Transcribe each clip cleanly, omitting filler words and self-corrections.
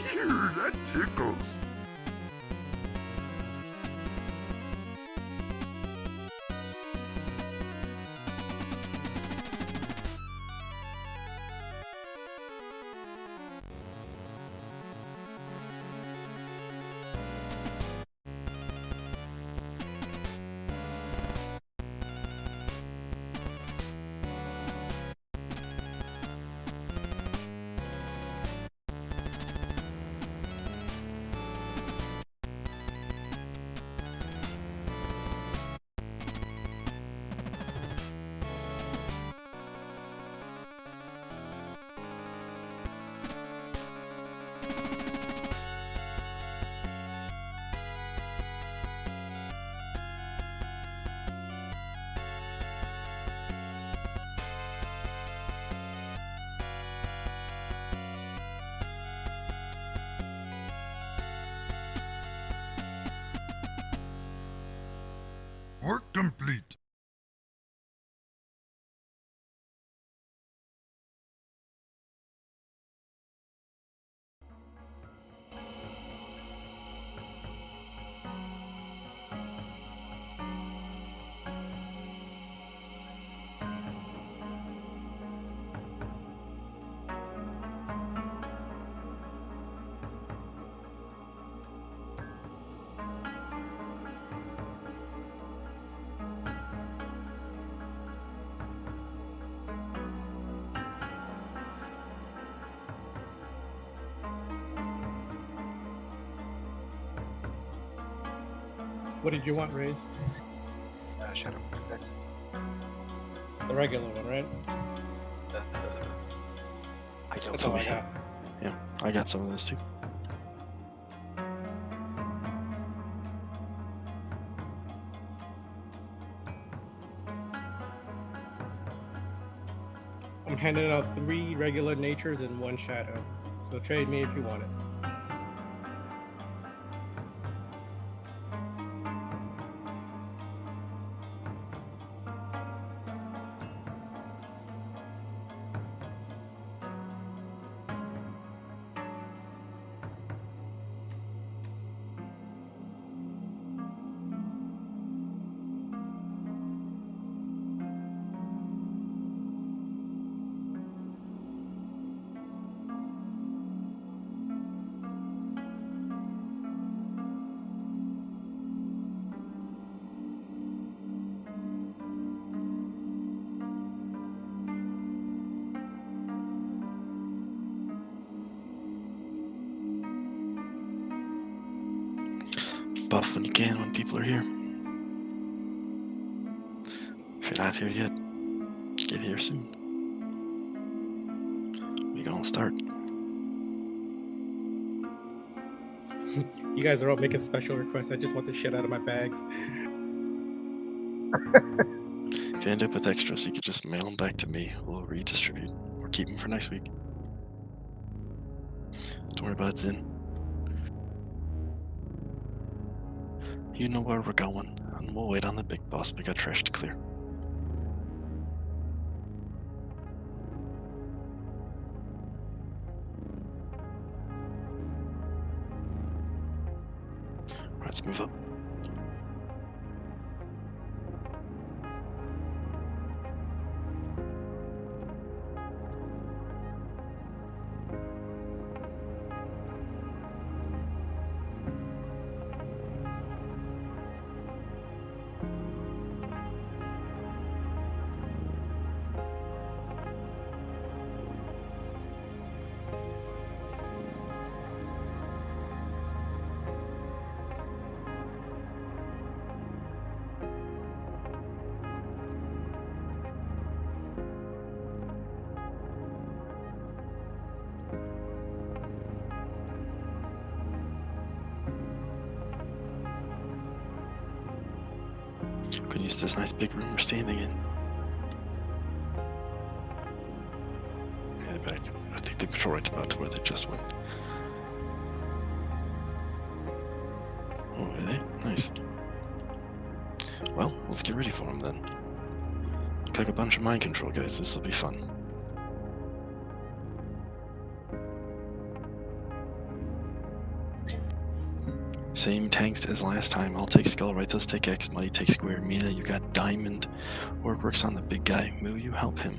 Phew, that tickles. Work complete. What did you want, Raze? Shadow Protect. The regular one, right? I don't That's all I know. got. Yeah, I got some of those too. I'm handing out 3 regular natures and 1 shadow. So trade me if you want it. Buff when you can when people are here. If you're not here yet, get here soon. We gonna start. You guys are all making special requests. I just want the shit out of my bags. If you end up with extras, you could just mail them back to me. We'll redistribute or keep them for next week. Don't worry about it, Zin. You know where we're going, and we'll wait on the big boss. We got trash to clear. Let's move up. Could use this nice big room we're standing in. Yeah, they're back. I think they patrol right about to where they just went. Oh, are they? Nice. Well, let's get ready for them then. Look like a bunch of mind control guys. This will be fun. Same tanks as last time. I'll take Skull, right? Those take X. Muddy take Square. Mina, you got Diamond. Orc works on the big guy. Will you help him?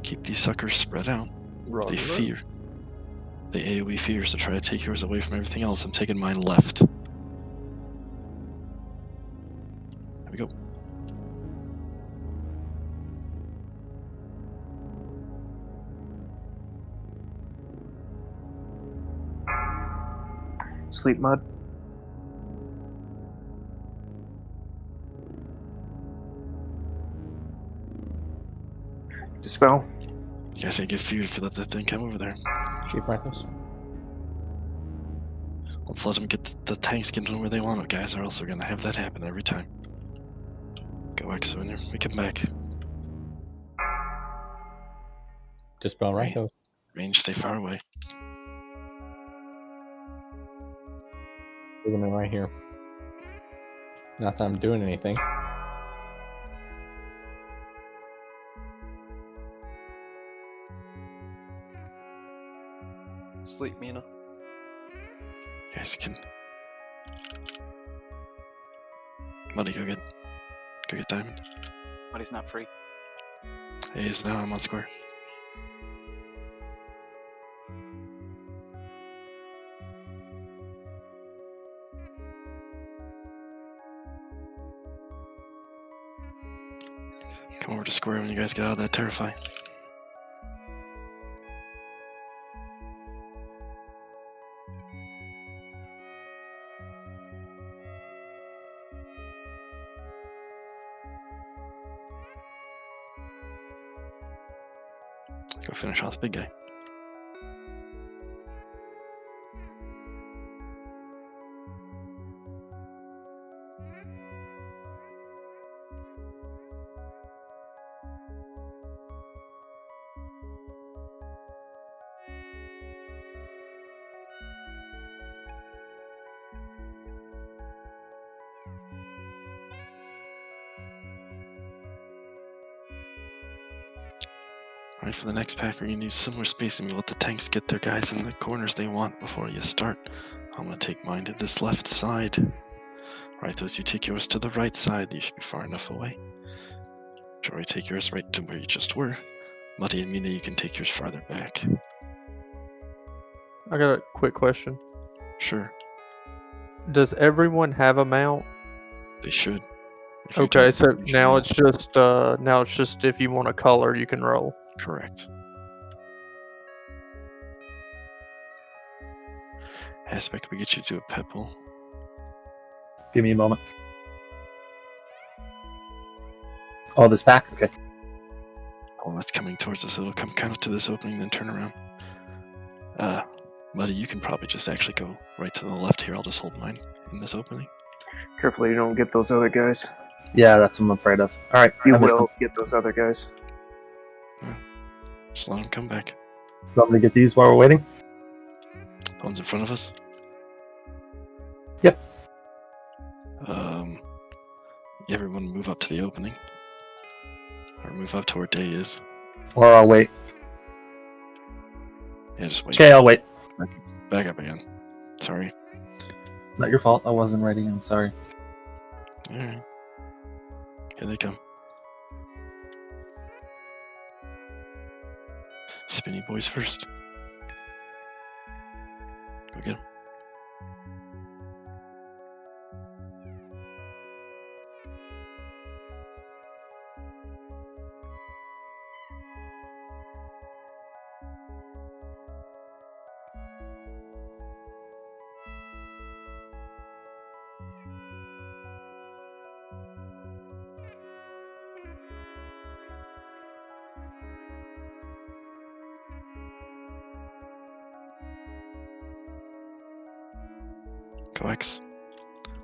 Keep these suckers spread out. They fear. They AoE fears to try to take yours away from everything else. I'm taking mine left. There we go. Sleep mud. Dispel. You guys gotta get feared if you let that thing come over there. Sheep rifles. Let's let them get the tanks getting where they want it, guys, or else we're gonna have that happen every time. Go X when we come back. Dispel rifles. Range, stay far away. Look at me right here. Not that I'm doing anything. Sleep, Mina. You guys can. Muddy, go get Diamond. Muddy's not free. He is now. I'm on square. Come over to square when you guys get out of that Terrify. Go finish off the big guy. Alright, for the next pack, we're gonna use similar spacing. We let the tanks get their guys in the corners they want before you start. I'm gonna take mine to this left side. Alright, those you take yours to the right side. You should be far enough away. Jory, take yours right to where you just were. Muddy and Mina, you can take yours farther back. I got a quick question. Sure, Does everyone have a mount? they should. If you Okay, don't, so you should now roll. it's just if you want a color, you can roll. Correct. Aspect, we get you to a pebble. Give me a moment. Oh, this pack? Okay. Oh, that's coming towards us. It'll come kind of to this opening, then turn around. Muddy, you can probably just actually go right to the left here. I'll just hold mine in this opening. Carefully you don't get those other guys. Yeah, that's what I'm afraid of. All right, You I missed will them. get those other guys. Just let them come back. You want me to get these while we're waiting? The ones in front of us? Yep. Everyone move up to the opening. Or move up to where day is. Or I'll wait. Yeah, just wait. Okay, I'll wait. Back up again. Sorry. Not your fault. I wasn't ready. I'm sorry. Alright. Here they come. Spinny boys first. Go get 'em. Go X.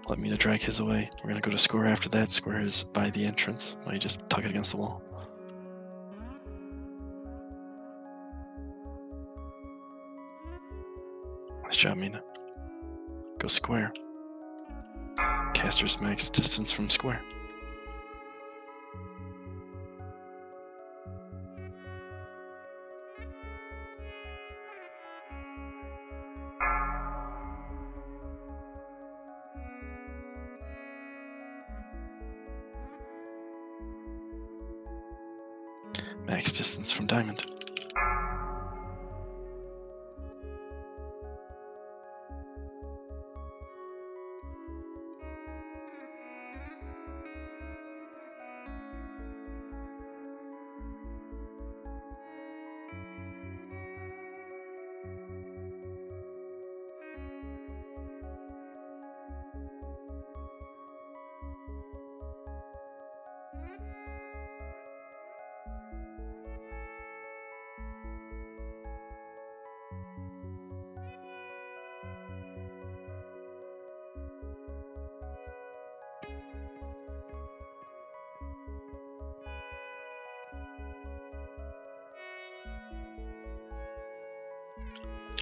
Let Mina drag his away. We're gonna go to square after that. Square is by the entrance. Why you just tuck it against the wall? Nice job, Mina. Go square. Caster's max distance from square. Max distance from diamond.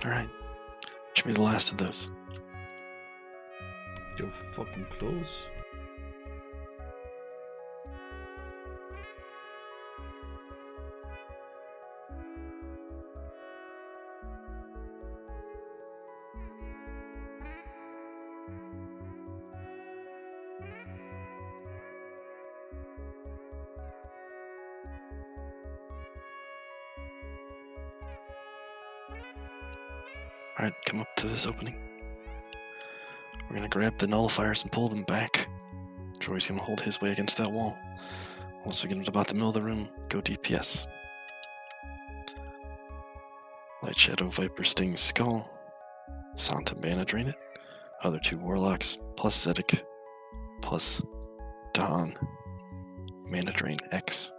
Alright. Should be the last of those. You're fucking close. Alright, come up to this opening. We're gonna grab the nullifiers and pull them back. Troy's gonna hold his way against that wall. Once we get into about the middle of the room, go DPS. Light Shadow, Viper, Sting, Skull. Santa Mana Drain it. Other two Warlocks, plus Zedek, plus Dawn. Mana Drain X.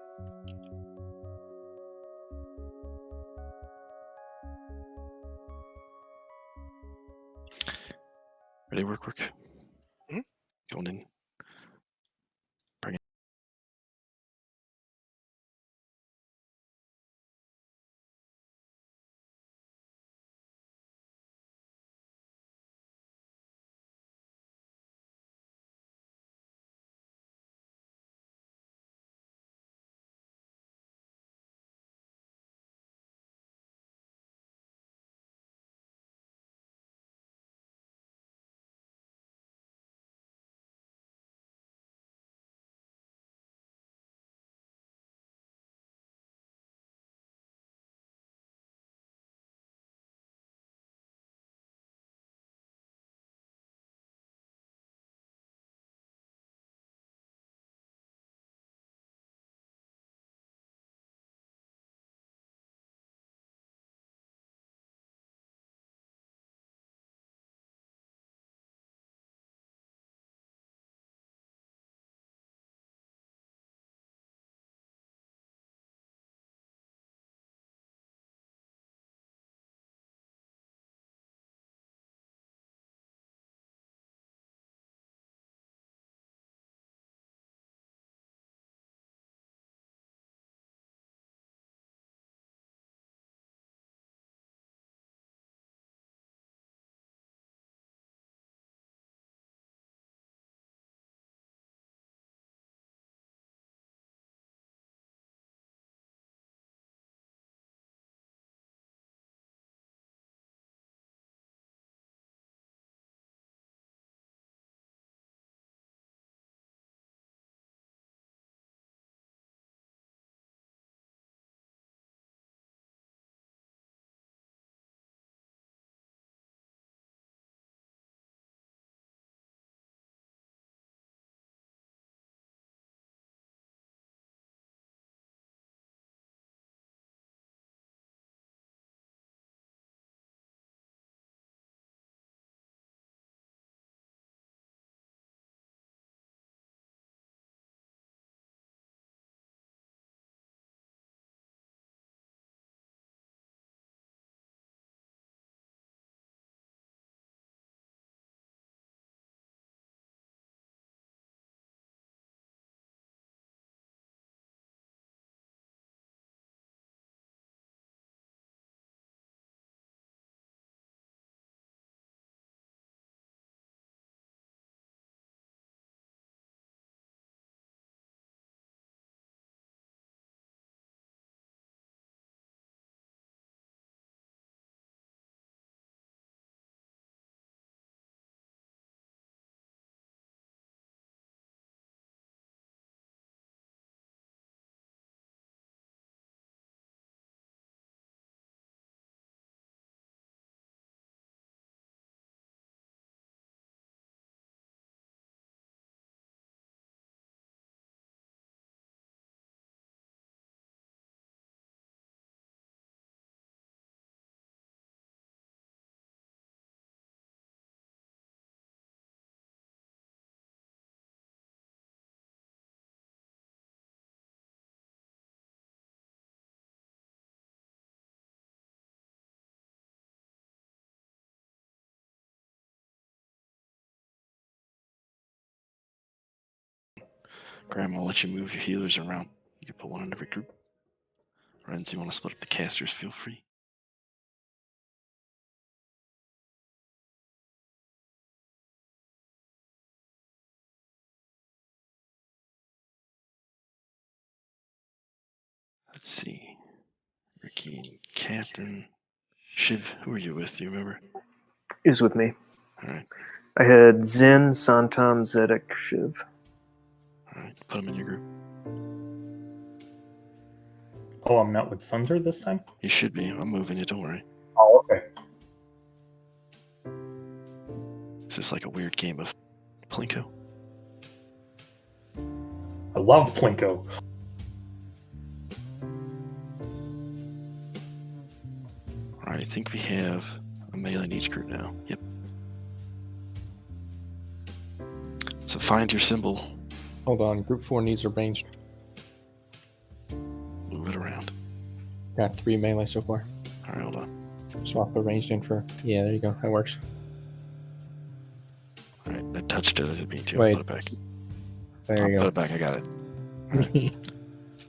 Ready, work. Going in. Graham, I'll let you move your healers around. You can put one in every group. Friends, you want to split up the casters, feel free. Let's see. Ricky, Captain, Shiv, who are you with? Do you remember? He was with me. Alright, I had Zen, Santam, Zedek, Shiv. alright. Put them in your group. Oh, I'm not with Sunder this time? You should be. I'm moving you, don't worry. Oh, okay. This is like a weird game of Plinko. I love Plinko. Alright, I think we have a melee in each group now. Yep. So find your symbol, Hold on, group 4 needs a ranged. move it around. Got 3 melee so far. Alright, hold on. Swap the ranged in for. Yeah, there you go. That works. Alright, I touched it. I didn't mean to. Wait. I'll put it back. There I'll you put go. it back. I got it.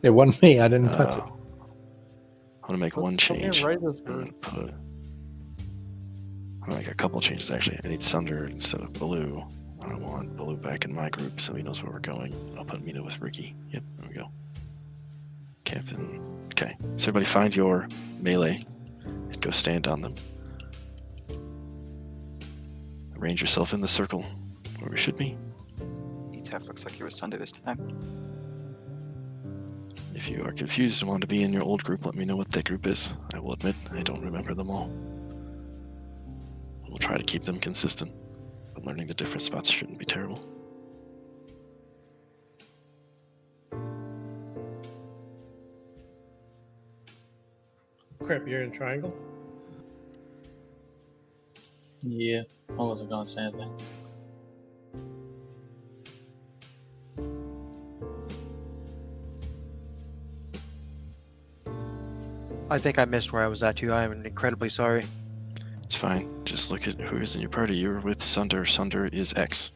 It wasn't me. I didn't touch it. I'm gonna make one Put me in change. Raiders I'm group. gonna put. I'm gonna make a couple changes actually. I need Sunder instead of Blue. I want Blue back in my group so he knows where we're going. I'll put Mina with Ricky. Yep, there we go. Captain. Okay, so everybody find your melee and go stand on them. Arrange yourself in the circle where we should be. E-Tap looks like you were Sunday this time. If you are confused and want to be in your old group, let me know what that group is. I will admit I don't remember them all. We'll try to keep them consistent, but learning the different spots shouldn't be terrible. Crap, you're in triangle? Yeah, I wasn't gonna say anything. I think I missed where I was at too. I am incredibly sorry. It's fine. Just look at who is in your party. You're with Sunder. Sunder is X.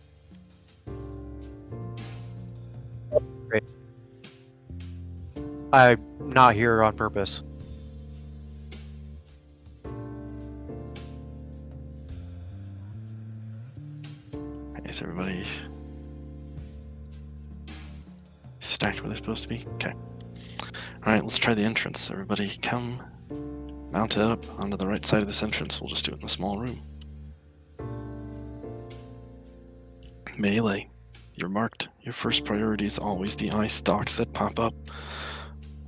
I'm not here on purpose. Is everybody stacked where they're supposed to be? Okay. Alright, let's try the entrance. Everybody come mount it up onto the right side of this entrance. We'll just do it in a small room. Melee. You're marked. Your first priority is always the eye stalks that pop up.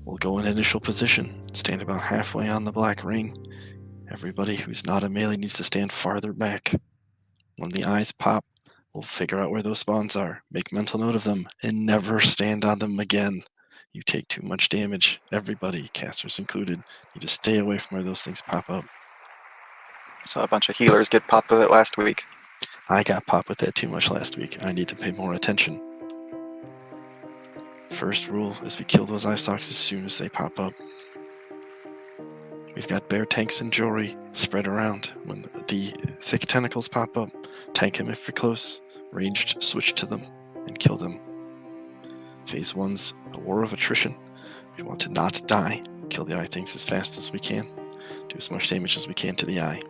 We'll go in initial position. Stand about halfway on the black ring. Everybody who's not a melee needs to stand farther back. When the eyes pop, we'll figure out where those spawns are. Make mental note of them and never stand on them again. You take too much damage. Everybody, casters included, need to stay away from where those things pop up. Saw a bunch of healers get popped with it last week. I got popped with that too much last week. I need to pay more attention. First rule is we kill those eye stalks as soon as they pop up. We've got bear tanks and jewelry spread around. When the thick tentacles pop up, tank them if you're close. Ranged, switch to them and kill them. Phase 1's a war of attrition. We want to not die. Kill the eye things as fast as we can. Do as much damage as we can to the eye.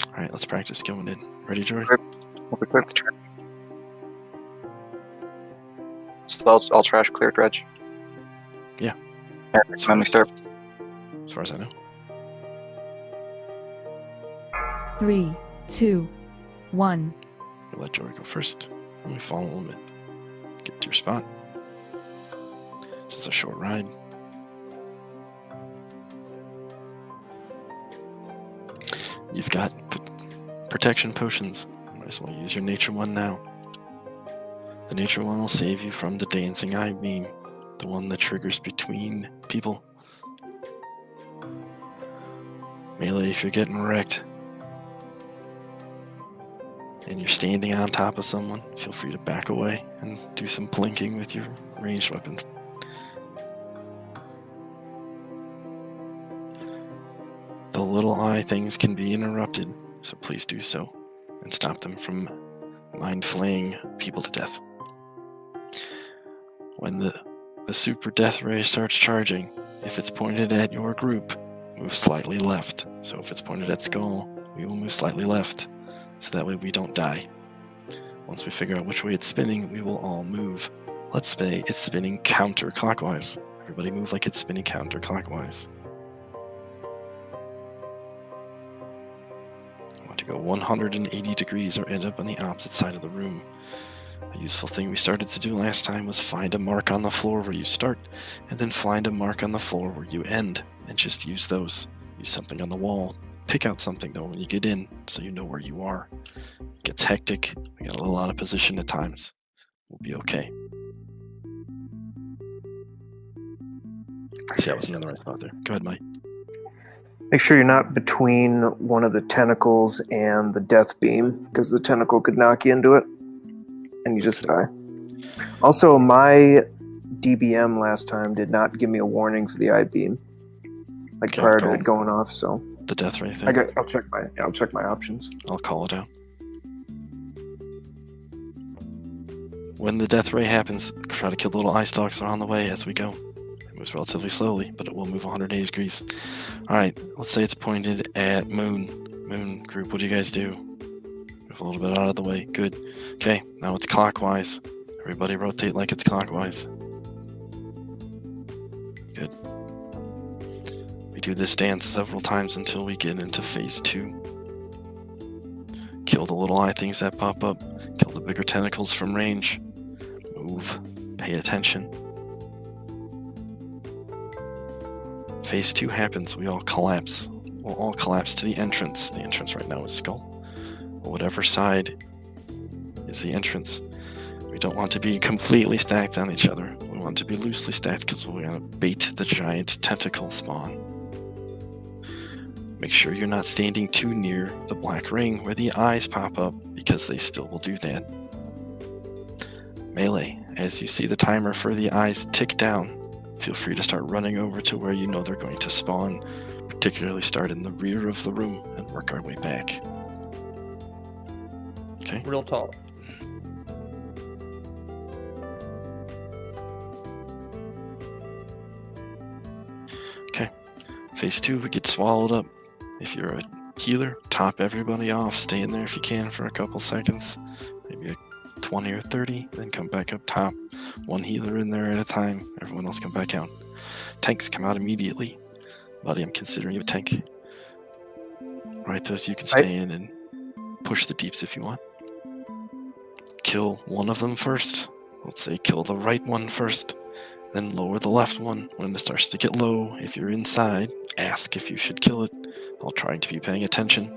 Alright, let's practice going in. Ready, Jory? We'll be clear the trash. So I'll trash clear dredge. Yeah. Next time we start. As far as I know. 3, 2, 1. We'll let Jory go first. Let me follow him and get to your spot. This is a short ride. You've got protection potions. Might as well use your nature one now. The nature one will save you from the dancing eye beam, the one that triggers between people. Melee, if you're getting wrecked and you're standing on top of someone, feel free to back away and do some blinking with your ranged weapon. The little eye things can be interrupted, so please do so and stop them from mind flaying people to death. When the super death ray starts charging, if it's pointed at your group, move slightly left. So if it's pointed at Skull, we will move slightly left, so that way we don't die. Once we figure out which way it's spinning, we will all move. Let's say it's spinning counterclockwise. Everybody move like it's spinning counterclockwise. I want to go 180 degrees or end up on the opposite side of the room. A useful thing we started to do last time was find a mark on the floor where you start, and then find a mark on the floor where you end, and just use those. Use something on the wall. Pick out something though when you get in, so you know where you are. It gets hectic. We got a little out of position at times. We'll be okay. See, I wasn't in the right spot there. Go ahead, Mike. Make sure you're not between one of the tentacles and the death beam, because the tentacle could knock you into it, and you just die. Also, my DBM last time did not give me a warning for the eye beam, like Okay, prior to it going off. So the death ray thing. I'll check my options. I'll call it out. When the death ray happens, try to kill the little eye stalks that are on the way as we go. It moves relatively slowly, but it will move 180 degrees. Alright, let's say it's pointed at Moon. Moon group, what do you guys do? Move a little bit out of the way. Good. Okay, now it's clockwise. Everybody rotate like it's clockwise. Good. We do this dance several times until we get into phase 2. Kill the little eye things that pop up. Kill the bigger tentacles from range. Move. Pay attention. Phase 2 happens. We all collapse. We'll all collapse to the entrance. The entrance right now is Skull. Or whatever side is the entrance. We don't want to be completely stacked on each other. We want to be loosely stacked because we're going to bait the giant tentacle spawn. Make sure you're not standing too near the black ring where the eyes pop up, because they still will do that. Melee, as you see the timer for the eyes tick down, feel free to start running over to where you know they're going to spawn, particularly start in the rear of the room and work our way back. Okay? Real tall. Okay. Phase 2, we get swallowed up. If you're a healer, top everybody off. Stay in there if you can for a couple seconds. Maybe a 20 or 30, then come back up top. One healer in there at a time. Everyone else come back out. Tanks come out immediately. Buddy, I'm considering you a tank. Right, those you can stay in and push the deeps if you want. Kill one of them first. Let's say kill the right one first. Then lower the left one. When it starts to get low, if you're inside, ask if you should kill it. I'll try to be paying attention.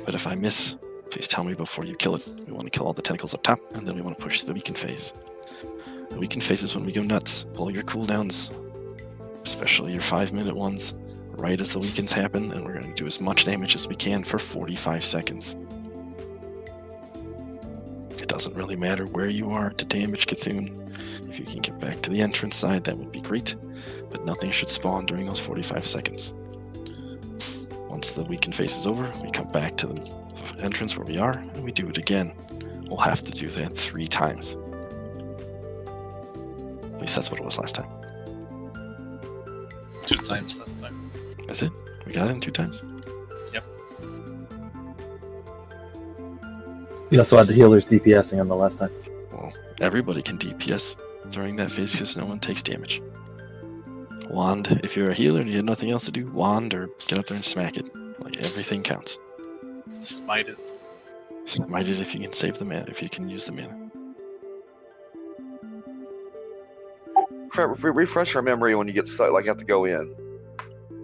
But if I miss, please tell me before you kill it. We want to kill all the tentacles up top, and then we want to push the weaken phase. The weaken phase is when we go nuts. Pull your cooldowns, especially your 5-minute ones, right as the weakens happen, and we're going to do as much damage as we can for 45 seconds. It doesn't really matter where you are to damage Cthulhu. If you can get back to the entrance side, that would be great, but nothing should spawn during those 45 seconds. Once the weaken phase is over, we come back to the entrance where we are, and we do it again. We'll have to do that 3 times. At least that's what it was last time. 2 times last time. That's it? We got it in 2 times? Yep. You also had the healers DPSing on the last time. Well, everybody can DPS during that phase because no one takes damage. Wand, if you're a healer and you have nothing else to do, wand or get up there and smack it. Like, everything counts. Smite it. Smite it if you can save the mana, if you can use the mana. Refresh our memory when you get stuck, like you have to go in.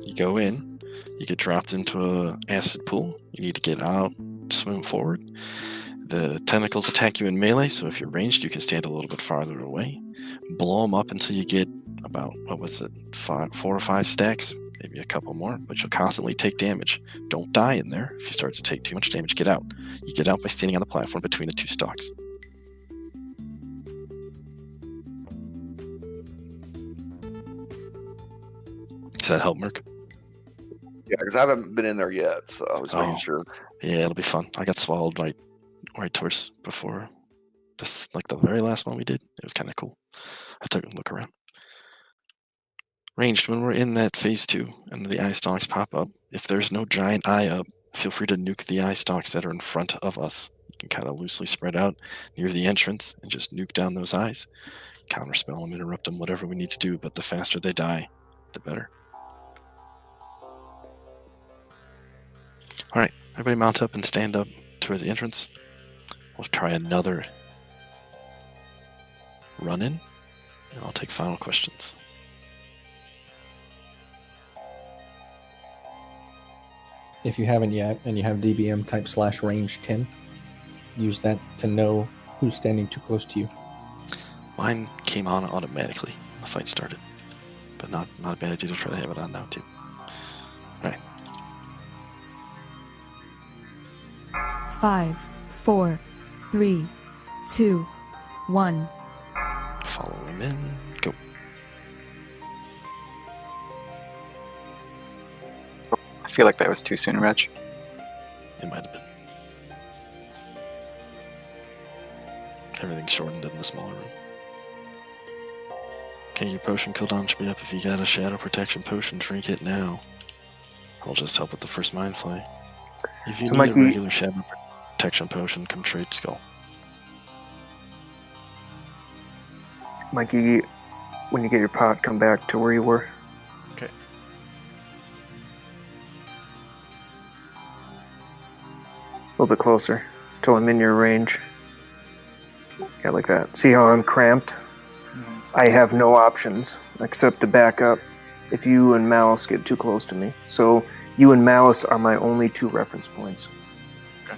You go in, you get dropped into an acid pool, you need to get out, swim forward. The tentacles attack you in melee, so if you're ranged, you can stand a little bit farther away. Blow them up until you get about, 4 or 5 stacks, maybe a couple more, but you'll constantly take damage. Don't die in there. If you start to take too much damage, get out. You get out by standing on the platform between the 2 stalks. Does that help, Merc? Yeah, because I haven't been in there yet, so I was making sure. Yeah, it'll be fun. I got swallowed right towards before Just like the very last one we did. It was kind of cool. I took a look around. Ranged, when we're in that phase 2 and the eye stalks pop up, if there's no giant eye up, feel free to nuke the eye stalks that are in front of us. You can kind of loosely spread out near the entrance and just nuke down those eyes. Counterspell them, interrupt them, whatever we need to do, but the faster they die, the better. Alright, everybody mount up and stand up towards the entrance. We'll try another run in, and I'll take final questions. If you haven't yet, and you have DBM type /range 10, use that to know who's standing too close to you. Mine came on automatically when the fight started, but not a bad idea to try to have it on now too. All right. 5, 4, 3, 2, 1. Follow him in. Go. I feel like that was too soon, Reg. It might have been. Everything's shortened in the smaller room. Okay, your potion cooldown should be up. If you got a shadow protection potion, drink it now. I'll just help with the first mind flay. If you So need Mikey, a regular shadow protection potion, come trade Skull. Mikey, when you get your pot, come back to where you were. Okay. A little bit closer, till I'm in your range. Yeah, like that. See how I'm cramped? I have no options except to back up if you and Malice get too close to me. So you and Malice are my only 2 reference points. Okay.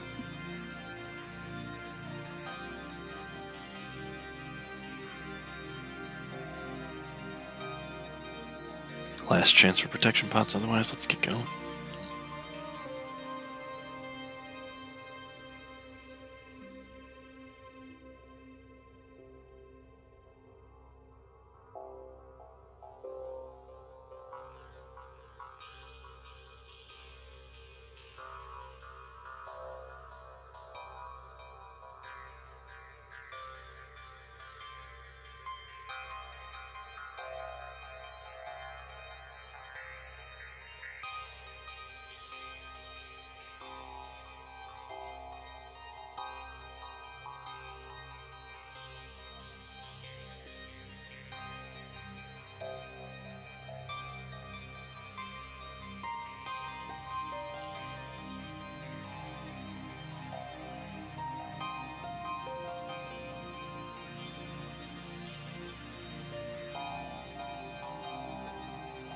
Last chance for protection pots, otherwise let's get going.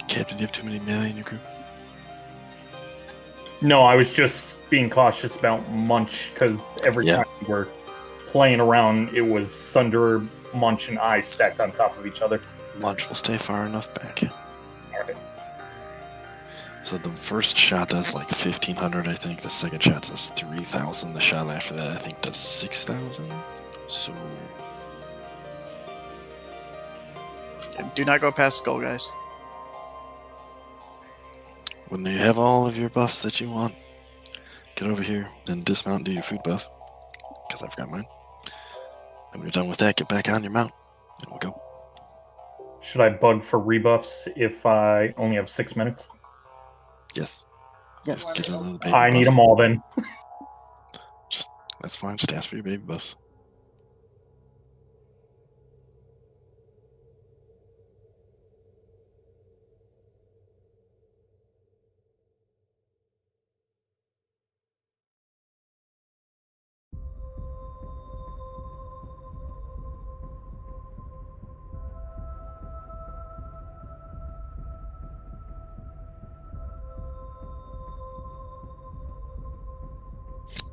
Captain, do you have too many melee in your group? No, I was just being cautious about Munch because every time we were playing around, it was Sunder, Munch, and I stacked on top of each other. Munch will stay far enough back. Alright. So the first shot does like 1,500, I think. The second shot does 3,000. The shot after that, I think, does 6,000. So Do not go past Skull, guys. when you have all of your buffs that you want, get over here, then dismount and do your food buff, because I forgot mine. And when you're done with that, get back on your mount, and we'll go. Should I bug for rebuffs if I only have 6 minutes? Yes. Just get another baby I need buff. them all then. That's fine, just ask for your baby buffs.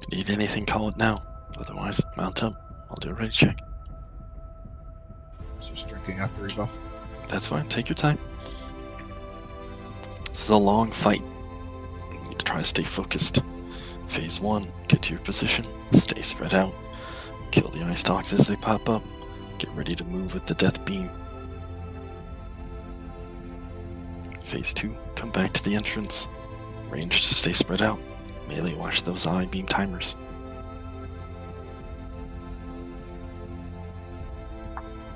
If you need anything, call it now. Otherwise, mount up. I'll do a ready check. Just drinking after rebuff. That's fine. Take your time. This is a long fight. You need to try to stay focused. Phase 1, get to your position. Stay spread out. Kill the eye stalks as they pop up. Get ready to move with the death beam. Phase 2, come back to the entrance. Range to stay spread out. Melee watch those eye beam timers.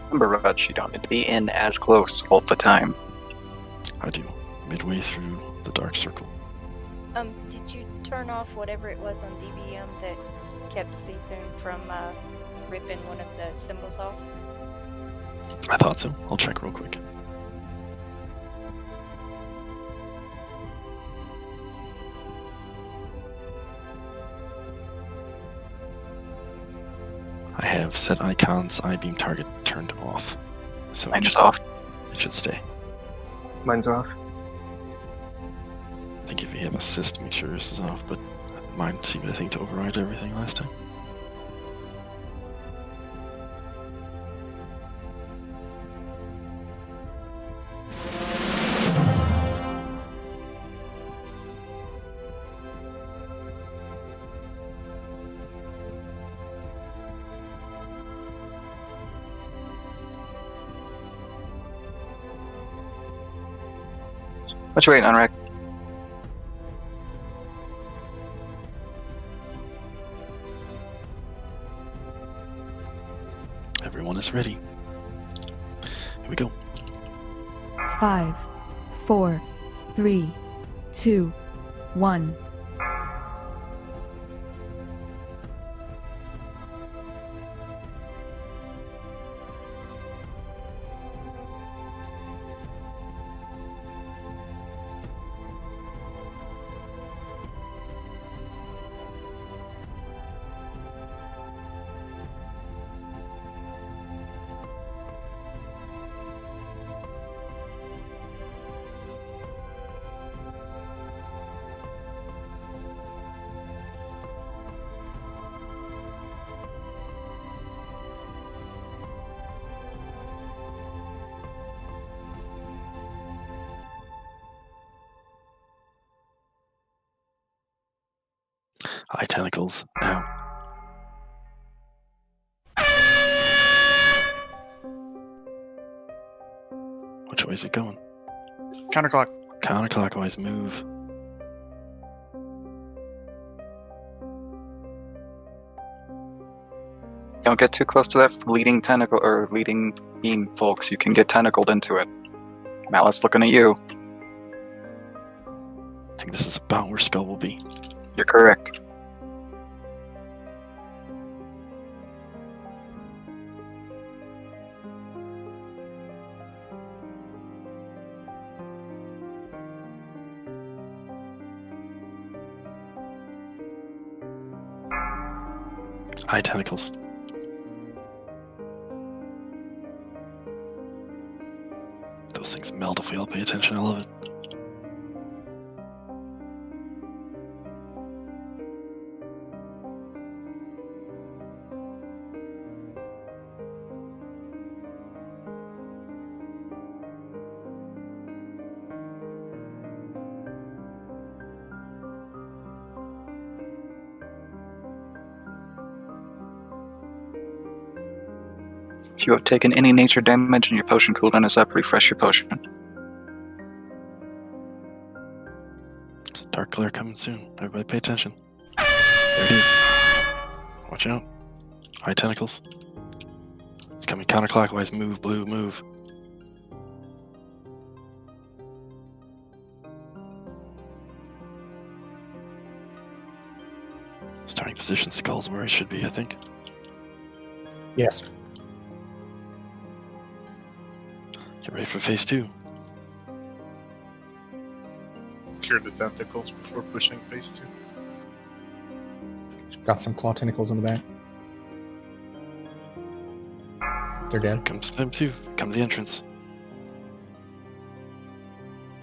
Remember, Raj, you don't need to be in as close all the time. I do. Midway through the dark circle. Did you turn off whatever it was on DBM that kept Seeping from ripping one of the symbols off? I thought so. I'll check real quick. I have set icons I-beam target turned off. So Mine is off. It should stay. Mine's off. I think if you have assist, make sure yours is off, but mine seemed, I think, to override everything last time. What you waiting on, Rick? Everyone is ready. Here we go. 5, 4, 3, 2, 1. Eye tentacles now. Which way is it going? Counterclock. Counterclockwise move. Don't get too close to that leading tentacle or leading beam, folks. You can get tentacled into it. Malice looking at you. I think this is about where Skull will be. You're correct. Eye tentacles. Those things melt if we all pay attention. I love it. If you have taken any nature damage and your potion cooldown is up, refresh your potion. Dark glare coming soon. Everybody pay attention. There it is. Watch out. Eye tentacles. It's coming counterclockwise. Move, blue, move. Starting position, Skull's where it should be, I think. Yes. Get ready for phase 2. Cure the tentacles before pushing phase 2. Got some claw tentacles in the back. They're dead. Come step 2. Come to the entrance.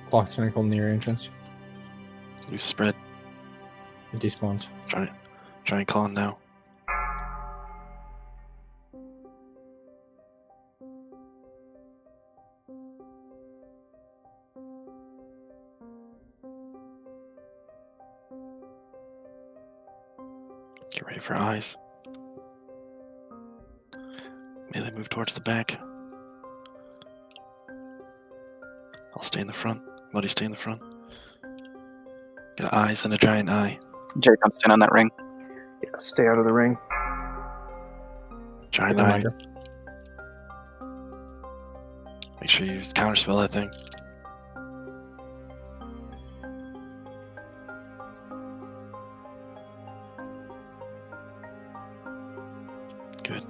Claw tentacle near entrance. Loose spread. It despawns. Try and claw now. Get ready for eyes. Melee move towards the back. I'll stay in the front. Muddy, stay in the front. Get eyes and a giant eye. Jake, I'm staying on that ring. Yeah, stay out of the ring. Giant No eye. longer. Make sure you counterspell that thing. Good.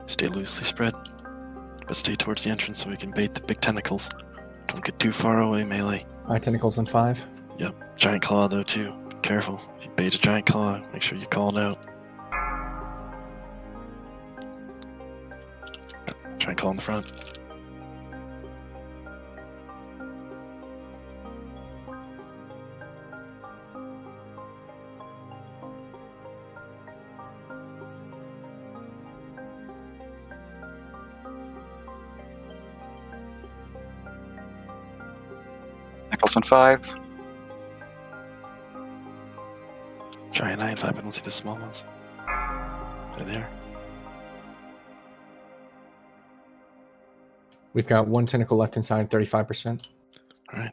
Stay loosely spread, but stay towards the entrance so we can bait the big tentacles. Don't get too far away, melee. Eye tentacles on 5. Yep. Giant claw though too. Be careful. If you bait a giant claw, make sure you call it out. Giant claw in the front. Tentacles on 5. Giant eye in 5. I don't see the small ones. They're there. We've got 1 tentacle left inside, 35%. Alright.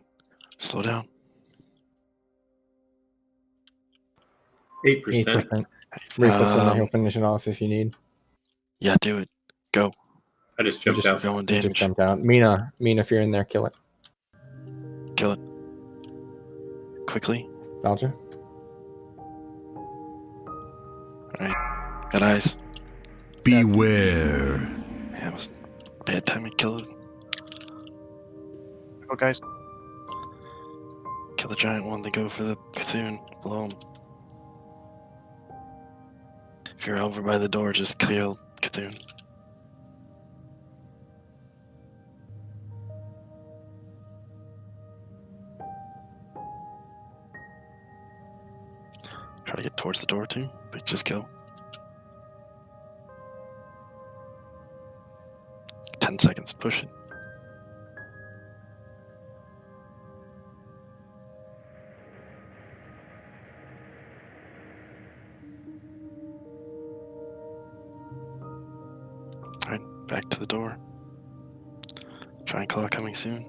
Slow down. 8%. 8%. Reflex on it, he'll finish it off if you need. Yeah, do it. Go. I just jumped out. Going You damage. just jumped out. Mina, if you're in there, kill it. Kill it. Quickly. Voucher. Alright. Got eyes. Beware. Yeah, it was bad time to kill it. Go, guys. Kill the giant one. They go for the Cthulhu below him. If you're over by the door, just clear Cthulhu. Try to get towards the door too, but just kill. 10 seconds, push it. Alright, back to the door. Giant claw coming soon.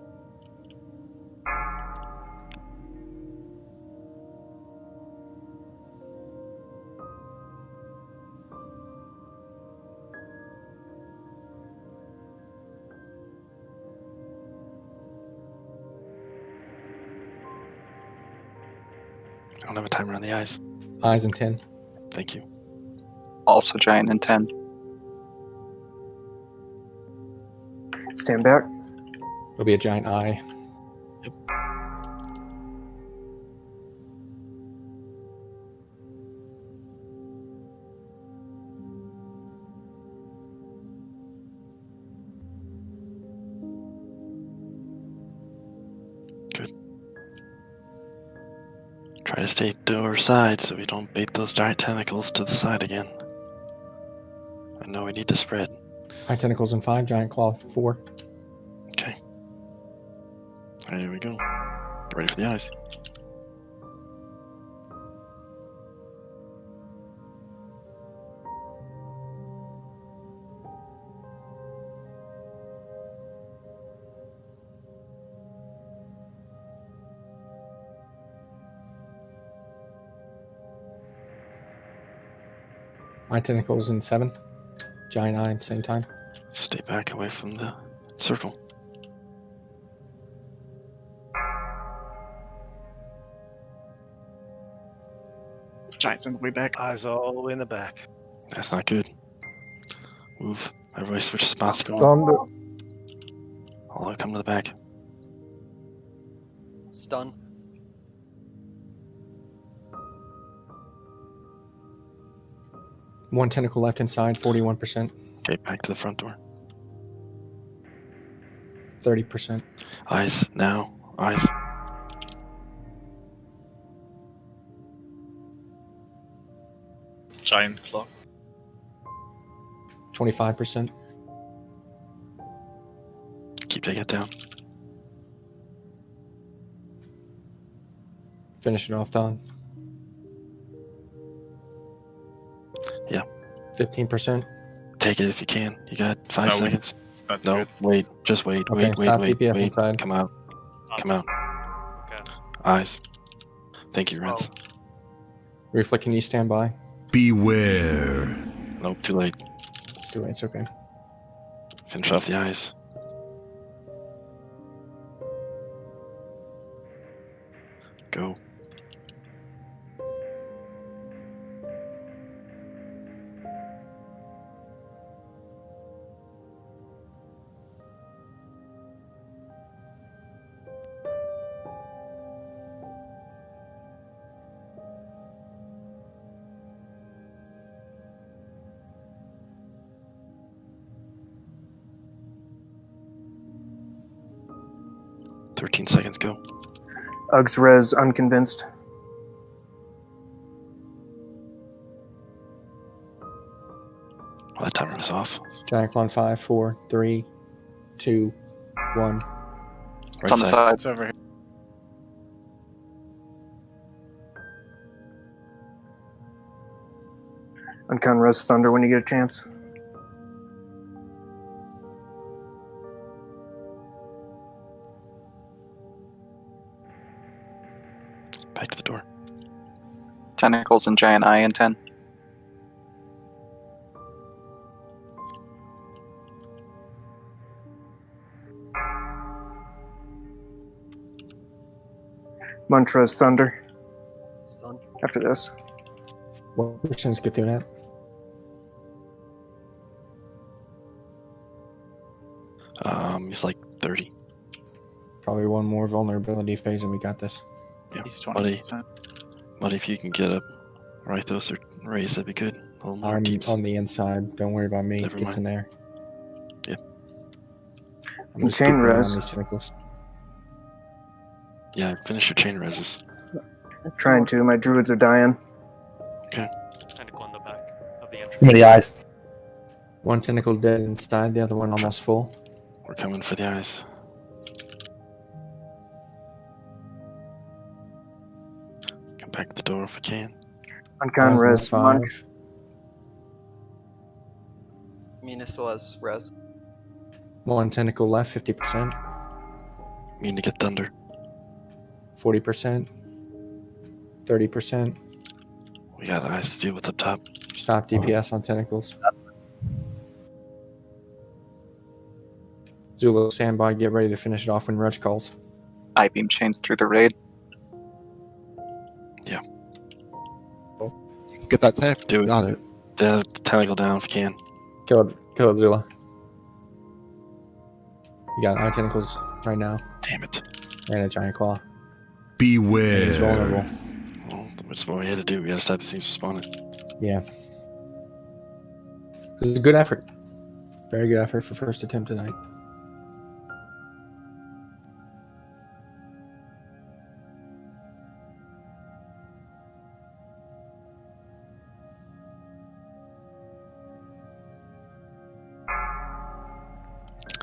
I don't have a timer on the eyes. Eyes in 10. Thank you. Also giant in 10. Stand back. It'll be a giant eye. Yep. Good. Try to stay door side so we don't bait those giant tentacles to the side again. I know we need to spread. Eye tentacles in 5, giant claw 4. Okay. Alright, here we go. Get ready for the eyes. Eye tentacles in 7. Giant eye at the same time. Stay back away from the circle. Giant's in the way back. Eyes all the way in the back. That's not good. Move. Everybody switch spots. Go. Thunder. All come to the back. Stun. One tentacle left inside, 41%. Okay, back to the front door. 30%. Eyes now. Eyes. Giant claw. 25%. Keep taking it down. Finish it off, Don. Yeah. 15%. Take it if you can. You got 5 No, seconds. Not No, good. wait. Just wait. Okay, Wait. stop DPS inside. Come out. Come out. Okay. Eyes. Thank you, Rents. Reflect, can you stand by? Beware. Nope, too late. It's too late, it's okay. Finish off the eyes. Go. "13 seconds, go." Uggs res unconvinced. Well, that timer was off. Giant Claw 5, 4, 3, 2, 1. It's on the side. It's over here. Uncon res thunder when you get a chance. Back to the door. Tentacles and giant eye in 10. Munch res thunder. After this. What percent's get through that? He's like 30. Probably one more vulnerability phase and we got this. Yeah. He's Buddy, 20%. buddy, if you can get up, right those or raise, that'd be good. A little more I'm teams. on the inside. Don't worry about me. Never Get mind. in there. Yeah. I'm just Chain keeping an eye on res. these tentacles. Yeah, finish your chain reses. Trying to. My druids are dying. Tentacle in the back of the entrance. Too many eyes. One tentacle dead inside, the other one almost full. We're coming for the eyes. Come back to the door if we can. Uncon Eyes on res 5. munch. Mina still has res. One tentacle left, 50%. Mean to get thunder. 40%. 30%. We got eyes to deal with up top. Stop DPS on tentacles. Zulu, stand by. Get ready to finish it off when Rudge calls. Eye beam chains through the raid. Yeah. Get that tap. Do it. Got it. The tentacle down if you can. Kill it, Zula. You got eye tentacles right now. Damn it. And a giant claw. Beware. He's vulnerable. Well, that's what we had to do. We had to stop these things from spawning. Yeah. This is a good effort. Very good effort for first attempt tonight.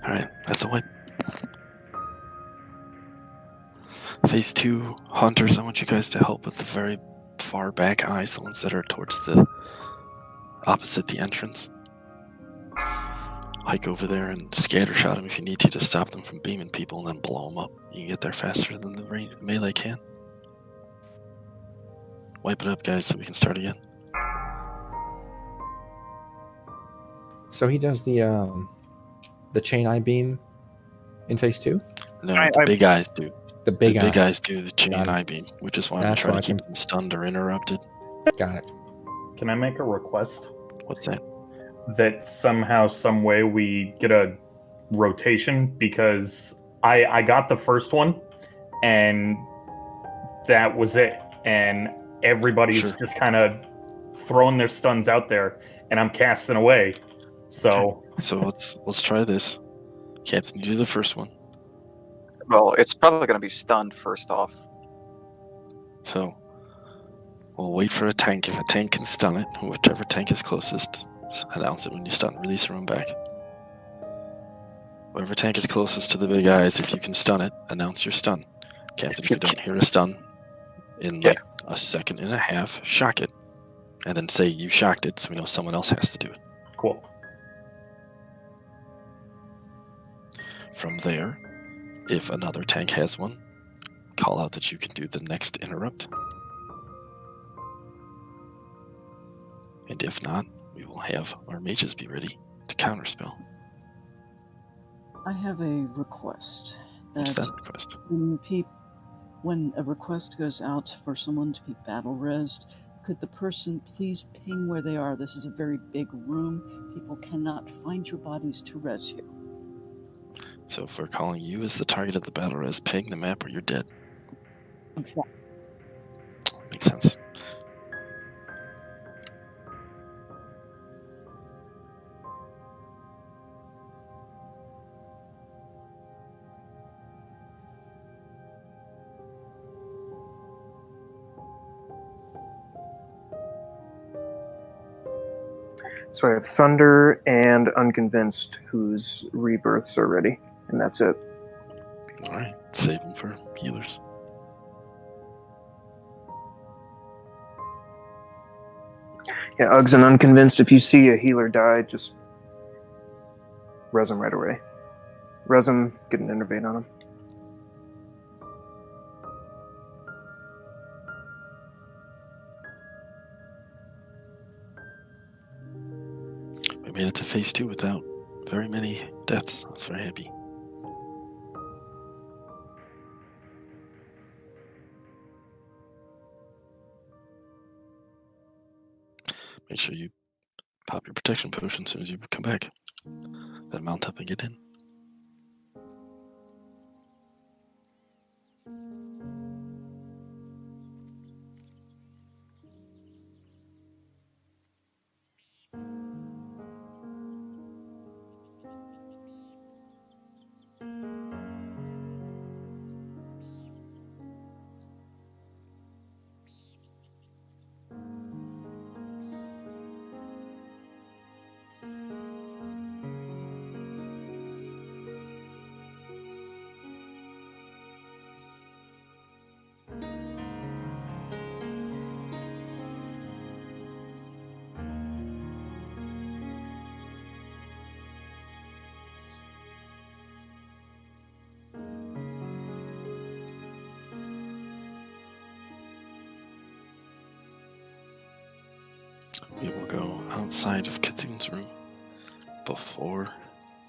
Alright, that's a win. Phase 2, Hunters, I want you guys to help with the very far back eyes, the ones that are towards the opposite the entrance. Hike over there and scattershot them if you need to stop them from beaming people and then blow them up. You can get there faster than the melee can. Wipe it up, guys, so we can start again. So he does the chain eye beam in phase 2? No, the big eyes do. The big eyes do the chain eye beam, which is why I'm trying to keep them stunned or interrupted. Got it. Can I make a request? What's that? That somehow, some way, we get a rotation, because I got the first one, and that was it. And everybody's just kind of throwing their stuns out there, and I'm casting away. So, So let's try this. Captain, you do the first one. Well, it's probably going to be stunned first off. So we'll wait for a tank. If a tank can stun it, whichever tank is closest, announce it when you stun. Release everyone back. Whoever tank is closest to the big eyes, if you can stun it, announce your stun. Captain, if you don't hear a stun in like a second and a half, shock it. And then say you shocked it so we know someone else has to do it. Cool. From there, if another tank has one, call out that you can do the next interrupt. And if not, we will have our mages be ready to counterspell. I have a request. What's that request? When when a request goes out for someone to be battle resed, could the person please ping where they are? This is a very big room. People cannot find your bodies to res you. So if we're calling you as the target of the battle res, ping the map or you're dead. Exactly. Makes sense. So I have Thunder and Unconvinced, whose rebirths are ready, and that's it. Alright, save them for healers. Yeah, Uggs and Unconvinced, if you see a healer die, just res him right away. Res him, get an innervate on him. We made it to phase 2 without very many deaths. I was very happy. Make sure you pop your protection potion as soon as you come back. Then mount up and get in. We will go outside of Cthulhu's room before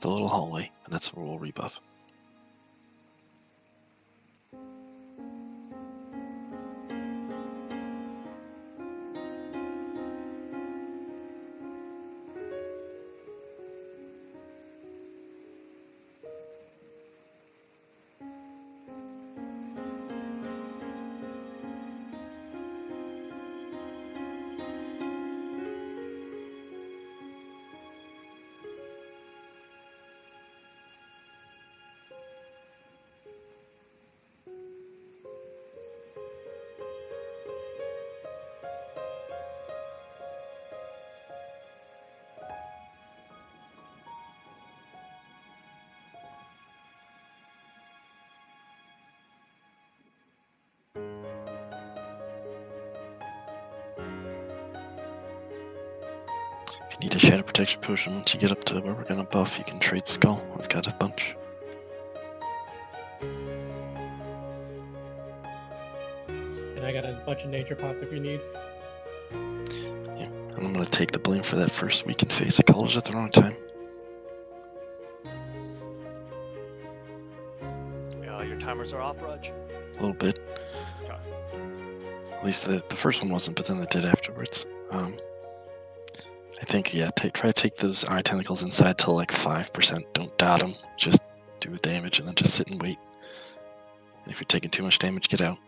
the little hallway, and that's where we'll rebuff. If you need a shadow protection potion, once you get up to where we're gonna buff, you can trade skull. I've got a bunch. And I got a bunch of nature pots if you need. Yeah, and I'm gonna take the blame for that first weekend phase. I called it at the wrong time. Yeah, your timers are off, Raj. A little bit. Okay. At least the first one wasn't, but then it did afterwards. I think, yeah, try to take those eye tentacles inside to like 5%. Don't dot them. Just do damage and then just sit and wait. And if you're taking too much damage, get out.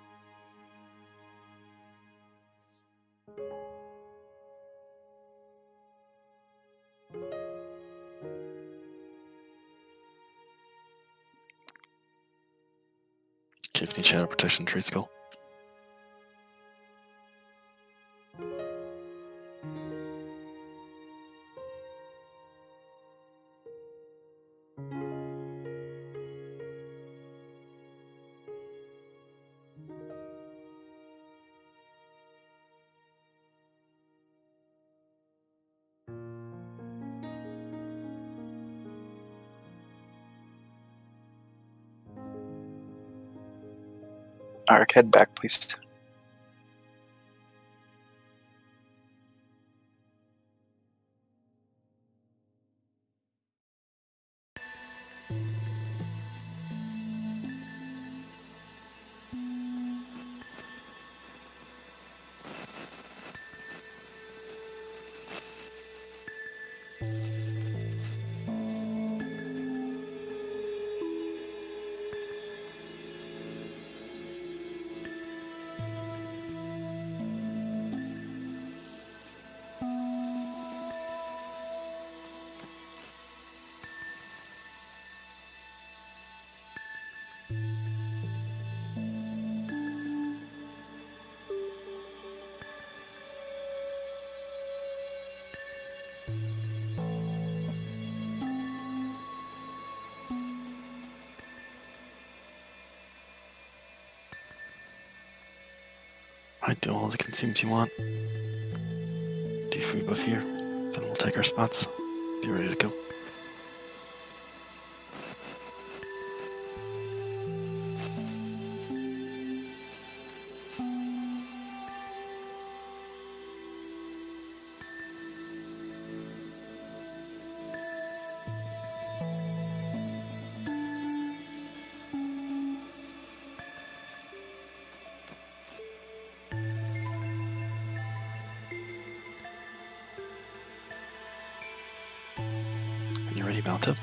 Okay, if you need shadow protection, trade skull. Alric, head back, please. Alright, do all the consumes you want. Do food buff here. Then we'll take our spots. Be ready to go. When you're ready, mount up.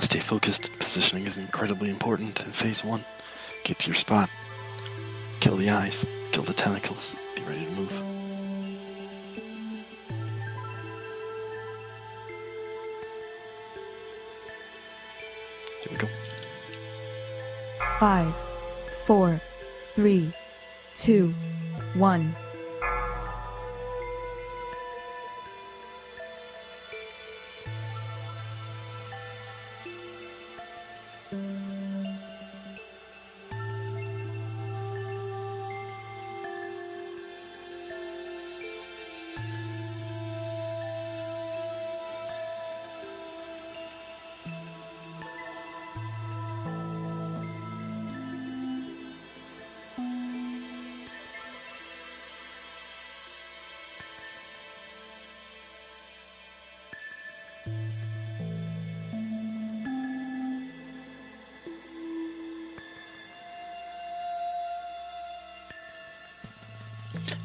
Stay focused. Positioning is incredibly important in phase 1. Get to your spot. Kill the eyes. Kill the tentacles. Be ready to move. Here we go. 5, 4, 3, 2, 1.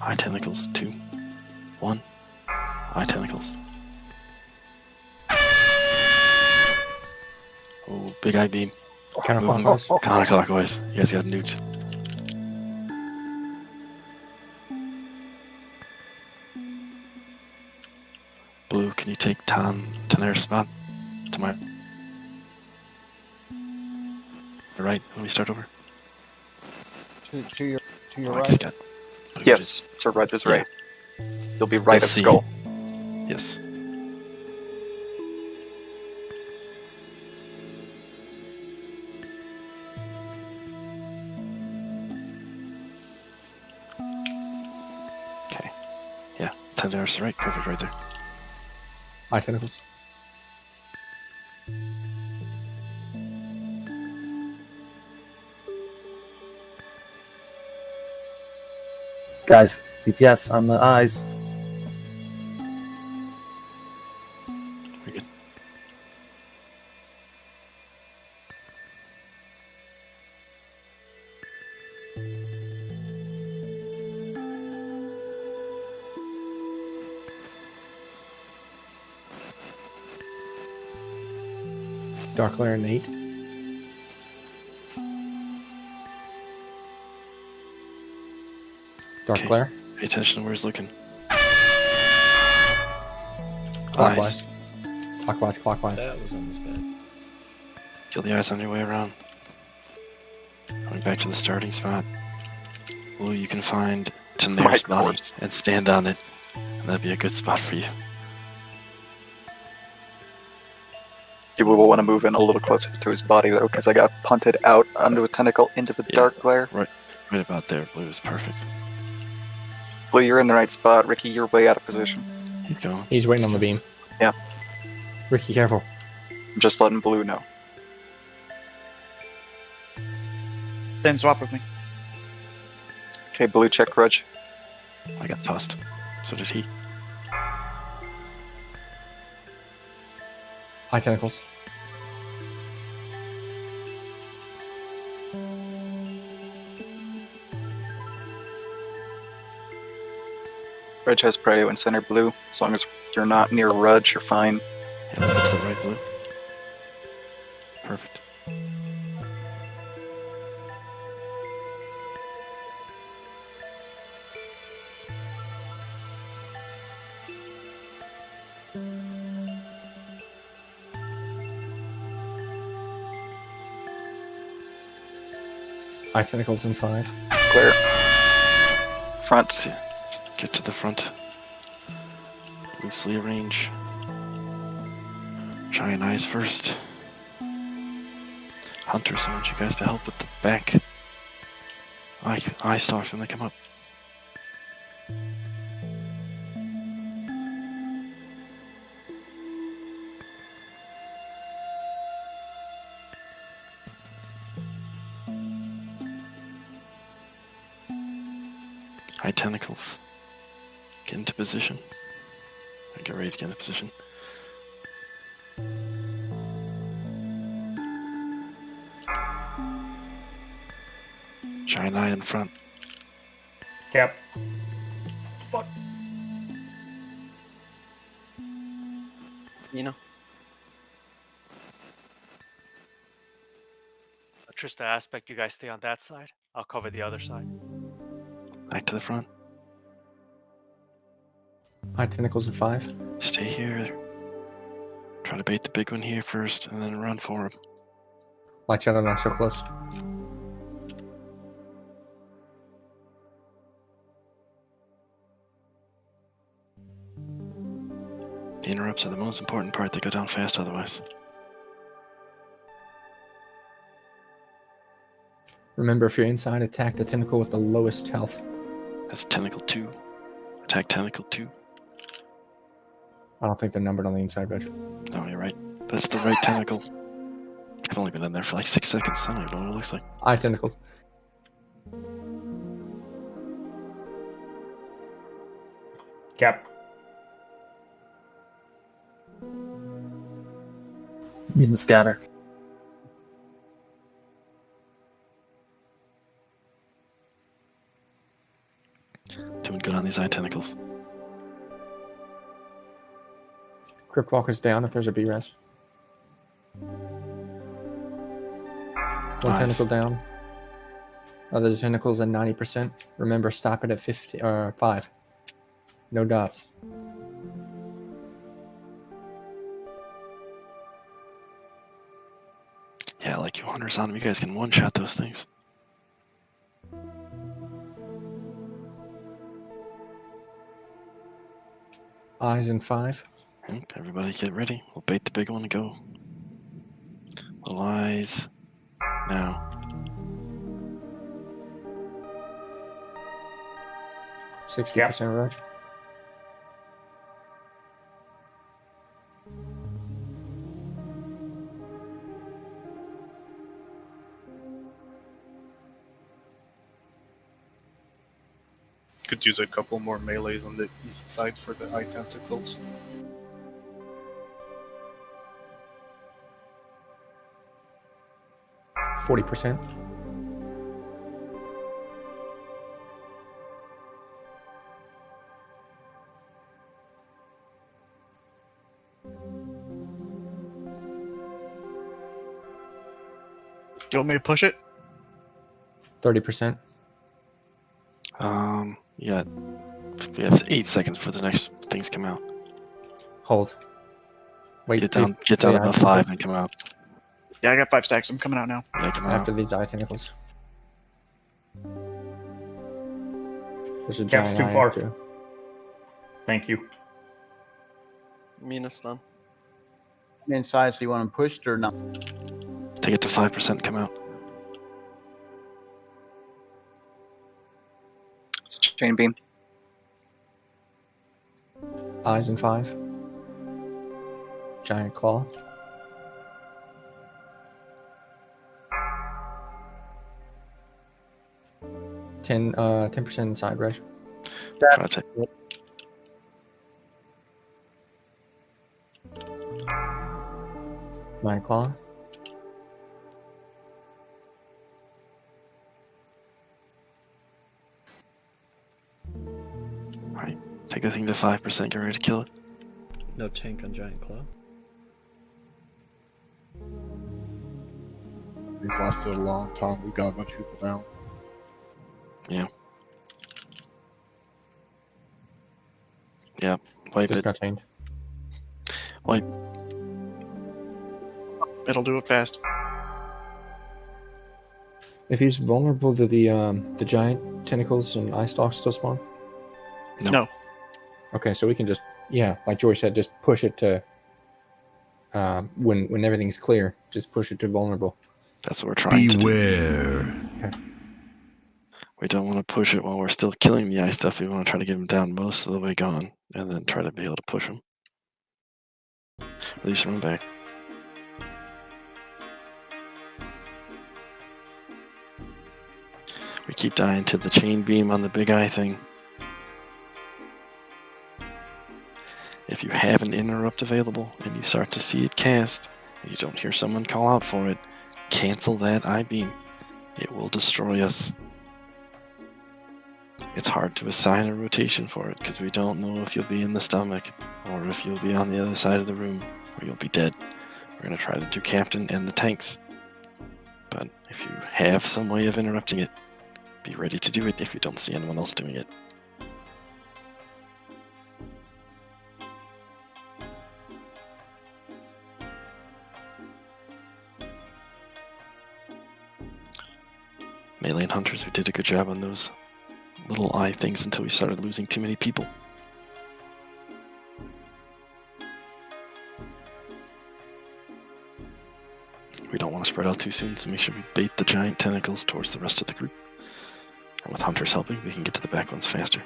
Eye tentacles. 2, 1. Eye tentacles. Oh, big eye beam. Counterclockwise. Counterclockwise. You guys got nuked. Blue, can you take Tanner's spot to my right when we start over? To your I right. just got Yes, Sir Rudge is right. You'll be right Let's of see. Skull. Yes. Okay. Yeah, Tanner's right. Perfect right there. Eye tentacles. Guys, DPS on the eyes. We're good. Dark Lair and 8. Dark Okay. Lair. Pay attention to where he's looking. Clockwise. Eyes. Clockwise, clockwise. That was almost bad. Kill the eyes on your way around. Going back to the starting spot. Well, you can find Tanner's My body corpse. and stand on it. And that'd be a good spot for you. You will want to move in a little closer to his body, though, because I got punted out onto a tentacle into the Yeah. dark glare. Right about there. Blue is perfect. Blue, you're in the right spot. Ricky, you're way out of position. He's going. He's waiting on the beam. Yeah. Ricky, careful. I'm just letting Blue know. Then swap with me. Okay, Blue, check Grudge. I got tossed. So did he. Eye tentacles. Rudge has Prio in center Blue. As long as you're not near Rudge, you're fine. Yeah, move to the right, Blue. Perfect. Eye tentacles in 5. Clear. Front. Get to the front. Loosely arrange. Giant eyes first. Hunters, I want you guys to help with the back. Eye stars when they come up. Eye tentacles. Get into position. Get ready to get into position. Giant eye in front. Cap. Fuck. You know. Trista aspect, you guys stay on that side. I'll cover the other side. Back to the front. Eye tentacles in 5. Stay here. Try to bait the big one here first, and then run for him. Light shadow not so close. The interrupts are the most important part. They go down fast otherwise. Remember, if you're inside, attack the tentacle with the lowest health. That's tentacle 2. Attack tentacle 2. I don't think they're numbered on the inside, Reg. No, you're right. That's the right tentacle. I've only been in there for like 6 seconds. I don't even know what it looks like. Eye tentacles. Cap. In the scatter. Doing good on these eye tentacles. Cryptwalker's down if there's a B-res. One Eyes. tentacle down. Other tentacles at 90%. Remember, stop it at 50 or 5. No dots. Yeah, like you hunters on them, you guys can one-shot those things. Eyes in 5. Everybody get ready. We'll bait the big one and go. Little eyes. Now. 60% rush. Could use a couple more melees on the east side for the eye tentacles. %. Do you want me to push it? 30%. Yeah. We have 8 seconds for the next things come out. Hold. Wait. Get down about 5 and come out. Yeah, I got 5 stacks. I'm coming out now. Yeah, come out. After these eye tentacles. There's a Cap's giant too eye far. too. Thank you. Mina's done. Inside, so you want them pushed or not? Take it to 5% and come out. It's a chain beam. Eyes in 5. Giant claw. Ten 10% inside, Reg. Project. Giant claw. Alright. Take the thing to 5%, get ready to kill it. No tank on Giant Claw. These lasted a long time. We got a bunch of people down. Yeah. Yeah. Wipe Just it. got chained. Wipe. It'll do it fast. If he's vulnerable to the giant tentacles and eye stalks still spawn? No. Okay, so we can just, like George said, just push it to when everything's clear, just push it to vulnerable. That's what we're trying to do. Beware. Okay. We don't want to push it while we're still killing the eye stuff. We want to try to get him down most of the way gone, and then try to be able to push him. Release him back. We keep dying to the chain beam on the big eye thing. If you have an interrupt available and you start to see it cast, and you don't hear someone call out for it, cancel that eye beam. It will destroy us. It's hard to assign a rotation for it because we don't know if you'll be in the stomach or if you'll be on the other side of the room or you'll be dead. We're going to try to do Captain and the tanks. But if you have some way of interrupting it, be ready to do it if you don't see anyone else doing it. Melee and Hunters, we did a good job on those little eye things until we started losing too many people. We don't want to spread out too soon, so make sure we bait the giant tentacles towards the rest of the group. And with Hunters helping, we can get to the back ones faster.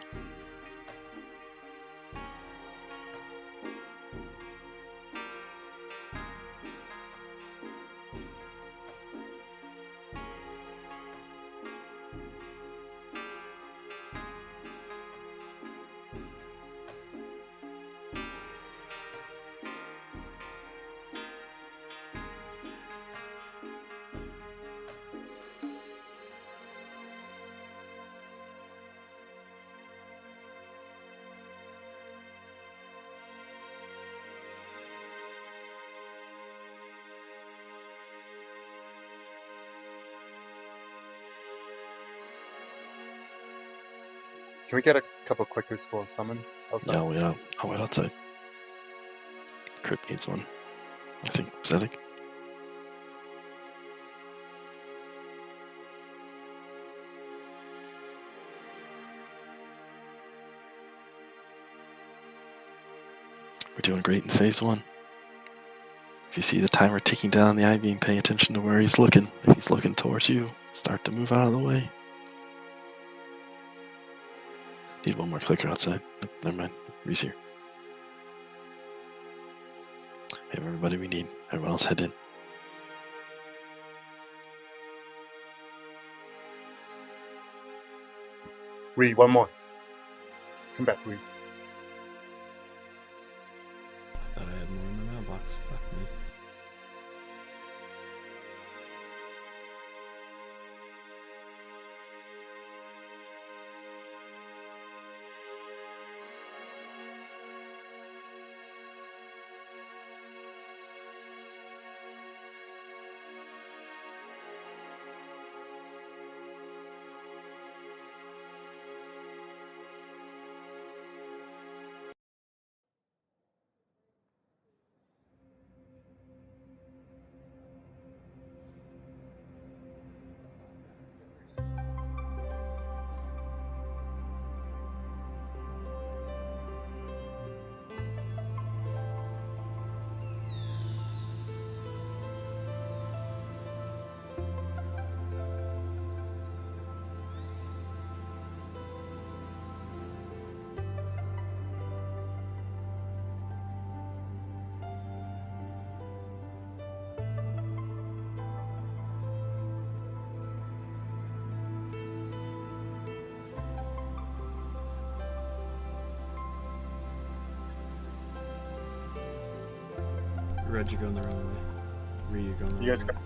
Can we get a couple quicker school summons? Yeah, I'll wait outside. Crypt needs one. I think Zedek. We're doing great in phase 1. If you see the timer ticking down on the I-beam, pay attention to where he's looking. If he's looking towards you, start to move out of the way. Need one more clicker outside. Nope, never mind. Reese here. We have everybody we need. Everyone else head in. Reed, one more. Come back, Reed. I thought I had more in my mailbox. Fuck me. Red, you're going the wrong way. Ree, you're going the wrong way. You guys go.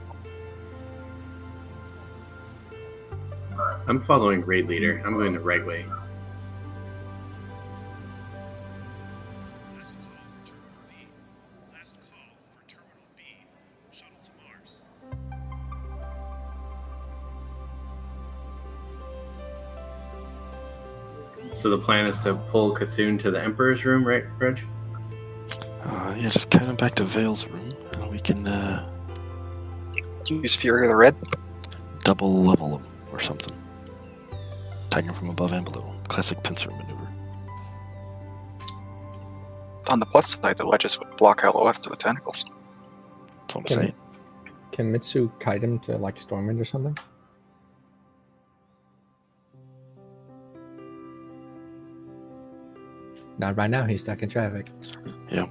I'm following Raid Leader. I'm going the right way. So the plan is to pull Cthulhu to the Emperor's room, right, Reg? Yeah, just kind of back to Vale's room. We can use Fury of the Red. double level them or something. Attacking from above and below. Classic pincer maneuver. On the plus side, the ledges would block LOS to the tentacles. That's what I'm saying. Can Mitsu kite him to like Stormwind or something? Not right now, he's stuck in traffic. Yeah.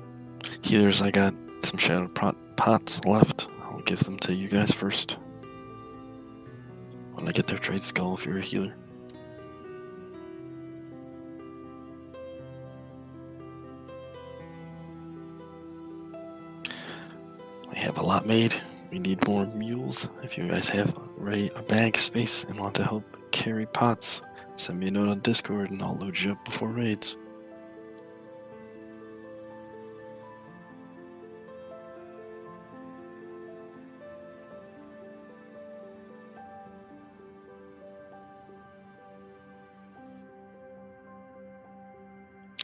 Healers, I got some shadowed pots left. I'll give them to you guys first. When I get their trade skull if you're a healer. We have a lot made. We need more mules. If you guys have a bag space and want to help carry pots, send me a note on Discord and I'll load you up before raids.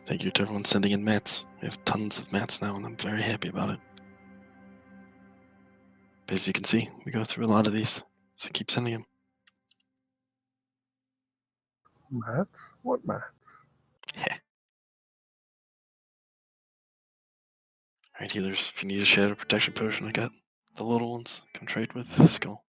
Thank you to everyone sending in mats. We have tons of mats now and I'm very happy about it. But as you can see, we go through a lot of these, so keep sending them. Mats? What mats? Alright, healers, if you need a shadow protection potion, I got the little ones. Come trade with Skull.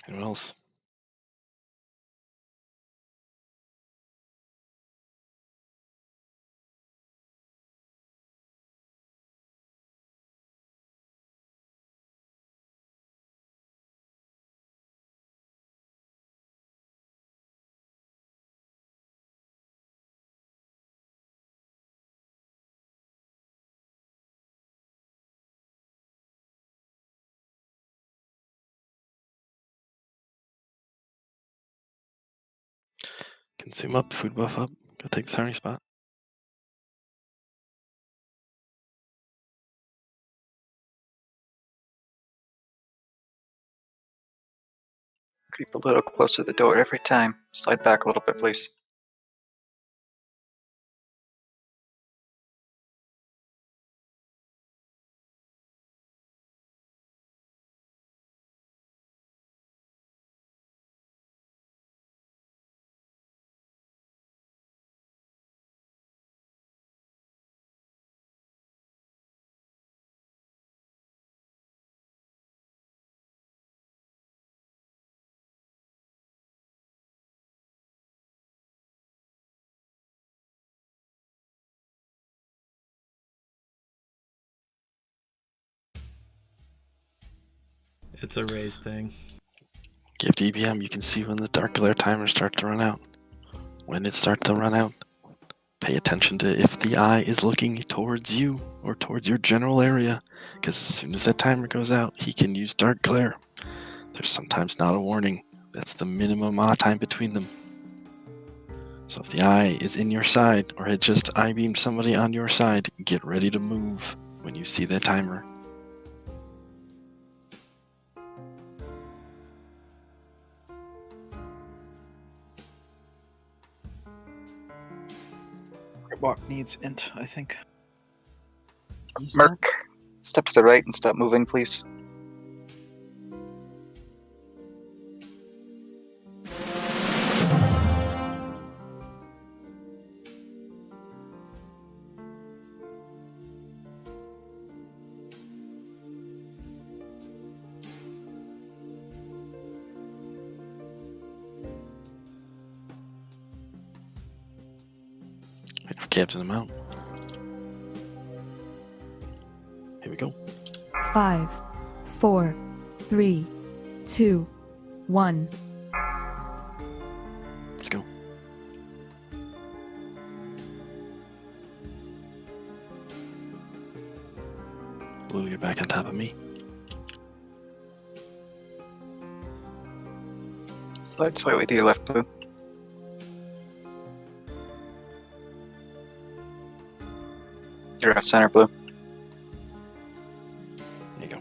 Anyone else? Consume up, food buff up. Go take the turning spot. Creep a little closer to the door every time. Slide back a little bit, please. It's a raise thing. Give DBM, you can see when the dark glare timers start to run out. When it starts to run out, pay attention to if the eye is looking towards you or towards your general area, because as soon as that timer goes out, he can use dark glare. There's sometimes not a warning. That's the minimum amount of time between them. So if the eye is in your side or had just eye beamed somebody on your side, get ready to move when you see that timer. Walk needs int, I think. Merc, step to the right and stop moving, please. Captain him out. Here we go. 5, 4, 3, 2, 1. Let's go. Blue, you're back on top of me. Slide slightly to your left, Blue. You're off center, Blue. There you go.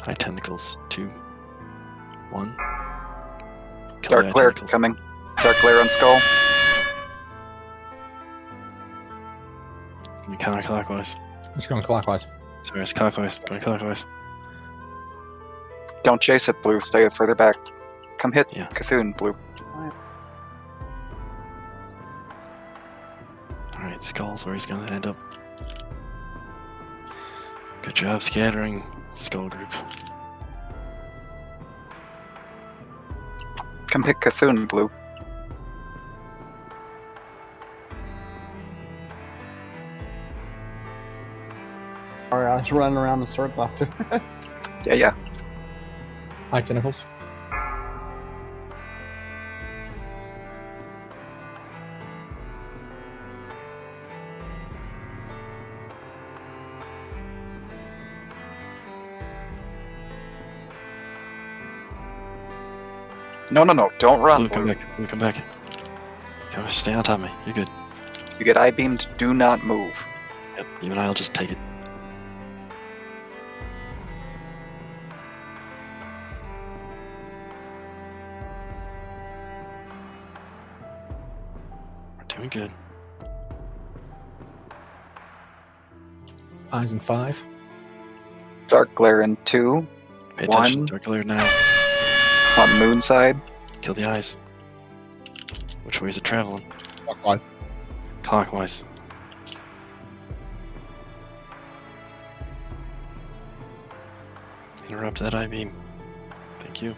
Eye tentacles. 2, 1. Kill Dark the eye glare tentacles. coming. Dark glare on skull. It's gonna be counterclockwise. It's going clockwise. Sorry, it's clockwise. Going clockwise. Don't chase it, Blue. Stay further back. Come hit Yeah. Cthulhu, Blue. Alright, skull's where he's gonna end up. Good job scattering, skull group. Come hit Cthulhu, Blue. Sorry, I was running around in a circle after. Yeah. Eye tentacles. No. Don't run, Blue, come Blue. back. Blue, come back. Come, stay on top of me. You're good. You get eye beamed. Do not move. Yep, you and I'll just take it. We're doing good. Eyes in 5. Dark glare in 2. Pay attention. 1. Dark glare now. It's on moon side. Kill the eyes. Which way is it traveling? Clockwise. Clockwise. Interrupt that eye beam. Thank you.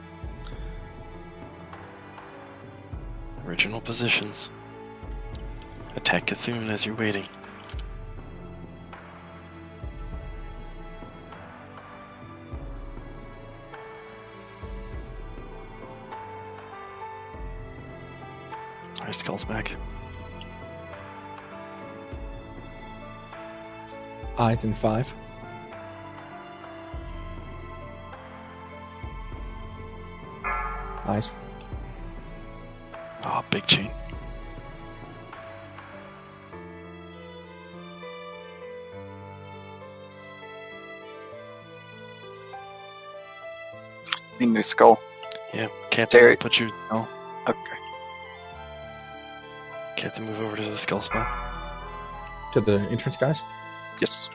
Original positions. Attack Cthulhu as you're waiting. Alright, skull's back. Eyes in 5. Eyes. Oh, big chain. Need new skull. Yeah, Captain, There- put your... Oh, Okay. Captain, move over to the skull spot. To the entrance, guys. Yes.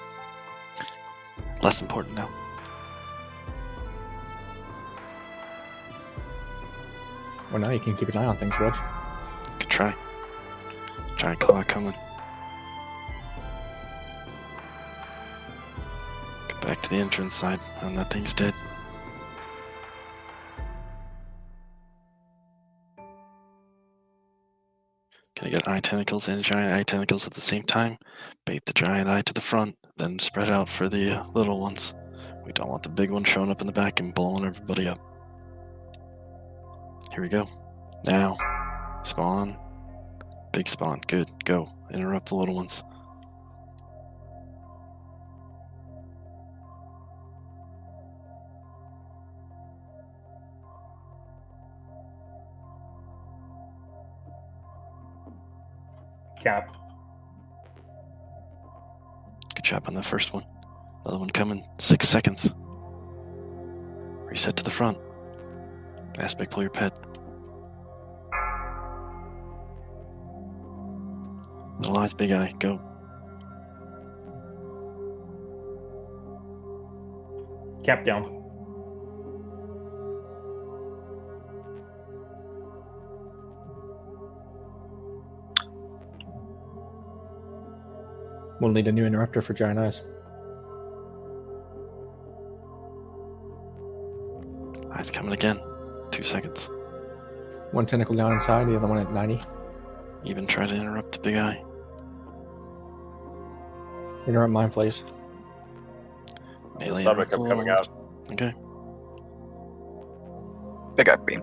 Less important now. Well, now you can keep an eye on things, Reg. Good try. Giant claw coming. Go back to the entrance side, and that thing's dead. Gonna get eye tentacles and giant eye tentacles at the same time. Bait the giant eye to the front, then spread out for the little ones. We don't want the big one showing up in the back and blowing everybody up. Here we go. Now. Spawn. Big spawn. Good. Go. Interrupt the little ones. Cap. Good job on the first one. Another one coming. 6 seconds. Reset to the front. Aspect, pull your pet. Little eyes, big eye. Go. Cap down. We'll need a new interrupter for giant eyes. Eyes coming again. 2 seconds. One tentacle down inside, the other one at 90. Even try to interrupt the big eye. Interrupt mind flays. Melee Stomach interrupt the kept little coming ones. out. Okay. Big eye beam.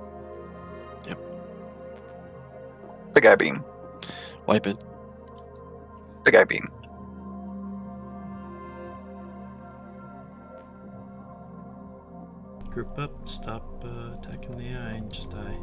Yep. Big eye beam. Wipe it. Big eye beam. Group up, stop attacking the eye, and just die.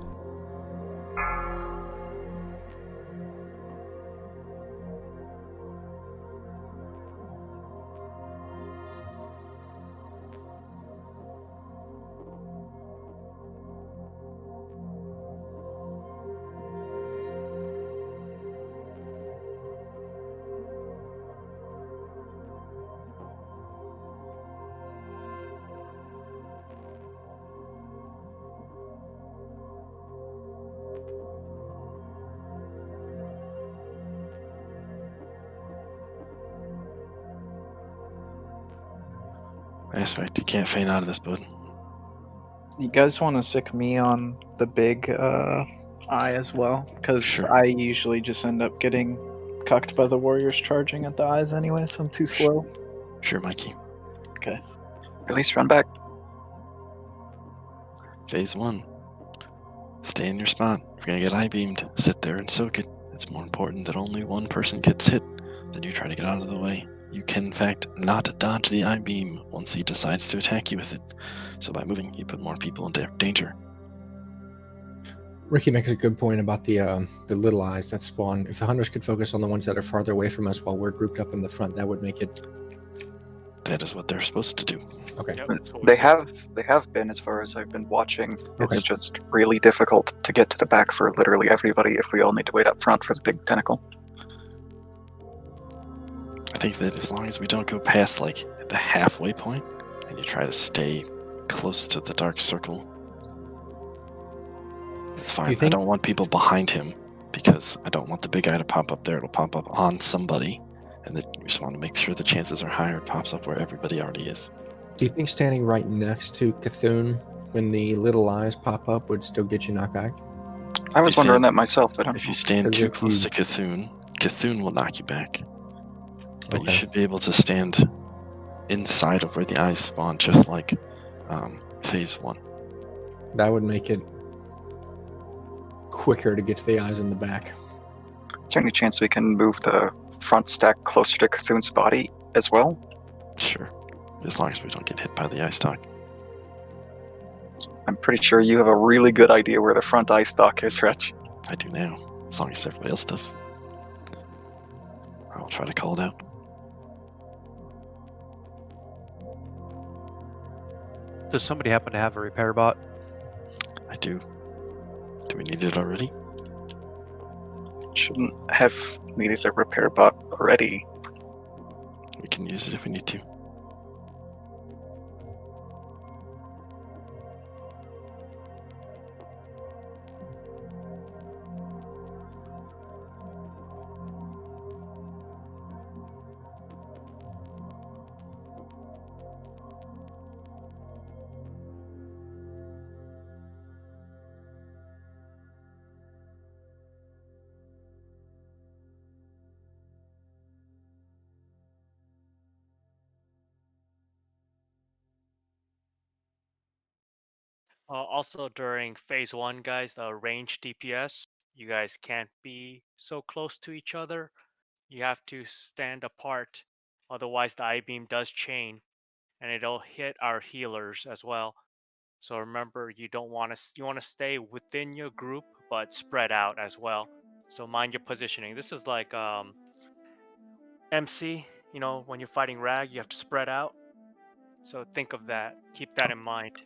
Aspect, you can't feign out of this, bud. You guys want to sick me on the big eye as well? Because I usually just end up getting cucked by the warriors charging at the eyes anyway, so I'm too slow. Sure, Mikey. Okay. Release, run back. Phase 1. Stay in your spot. If you're gonna get eye beamed, sit there and soak it. It's more important that only one person gets hit than you try to get out of the way. You can, in fact, not dodge the eye beam once he decides to attack you with it. So by moving, you put more people in danger. Ricky makes a good point about the little eyes that spawn. If the hunters could focus on the ones that are farther away from us while we're grouped up in the front, that would make it. That is what they're supposed to do. Okay. They have been, as far as I've been watching. It's just really difficult to get to the back for literally everybody if we all need to wait up front for the big tentacle. I think that as long as we don't go past like the halfway point and you try to stay close to the dark circle, it's fine. I don't want people behind him because I don't want the big eye to pop up there. It'll pop up on somebody, and then we just want to make sure the chances are higher it pops up where everybody already is. Do you think standing right next to Cthulhu when the little eyes pop up would still get you knocked back? I was wondering that myself. But if you stand too close to Cthulhu will knock you back. But you should be able to stand inside of where the eyes spawn, just like phase 1. That would make it quicker to get to the eyes in the back. Is there any chance we can move the front stack closer to Cthulhu's body as well? Sure, as long as we don't get hit by the eye stalk. I'm pretty sure you have a really good idea where the front eye stalk is, Reg. I do now, as long as everybody else does. I'll try to call it out. Does somebody happen to have a repair bot? I do. Do we need it already? Shouldn't have needed a repair bot already. We can use it if we need to. Also, during phase 1, guys, range DPS, you guys can't be so close to each other. You have to stand apart, otherwise the eye beam does chain, and it'll hit our healers as well. So remember, you want to stay within your group, but spread out as well. So mind your positioning. This is like MC. You know, when you're fighting Rag, you have to spread out. So think of that. Keep that in mind.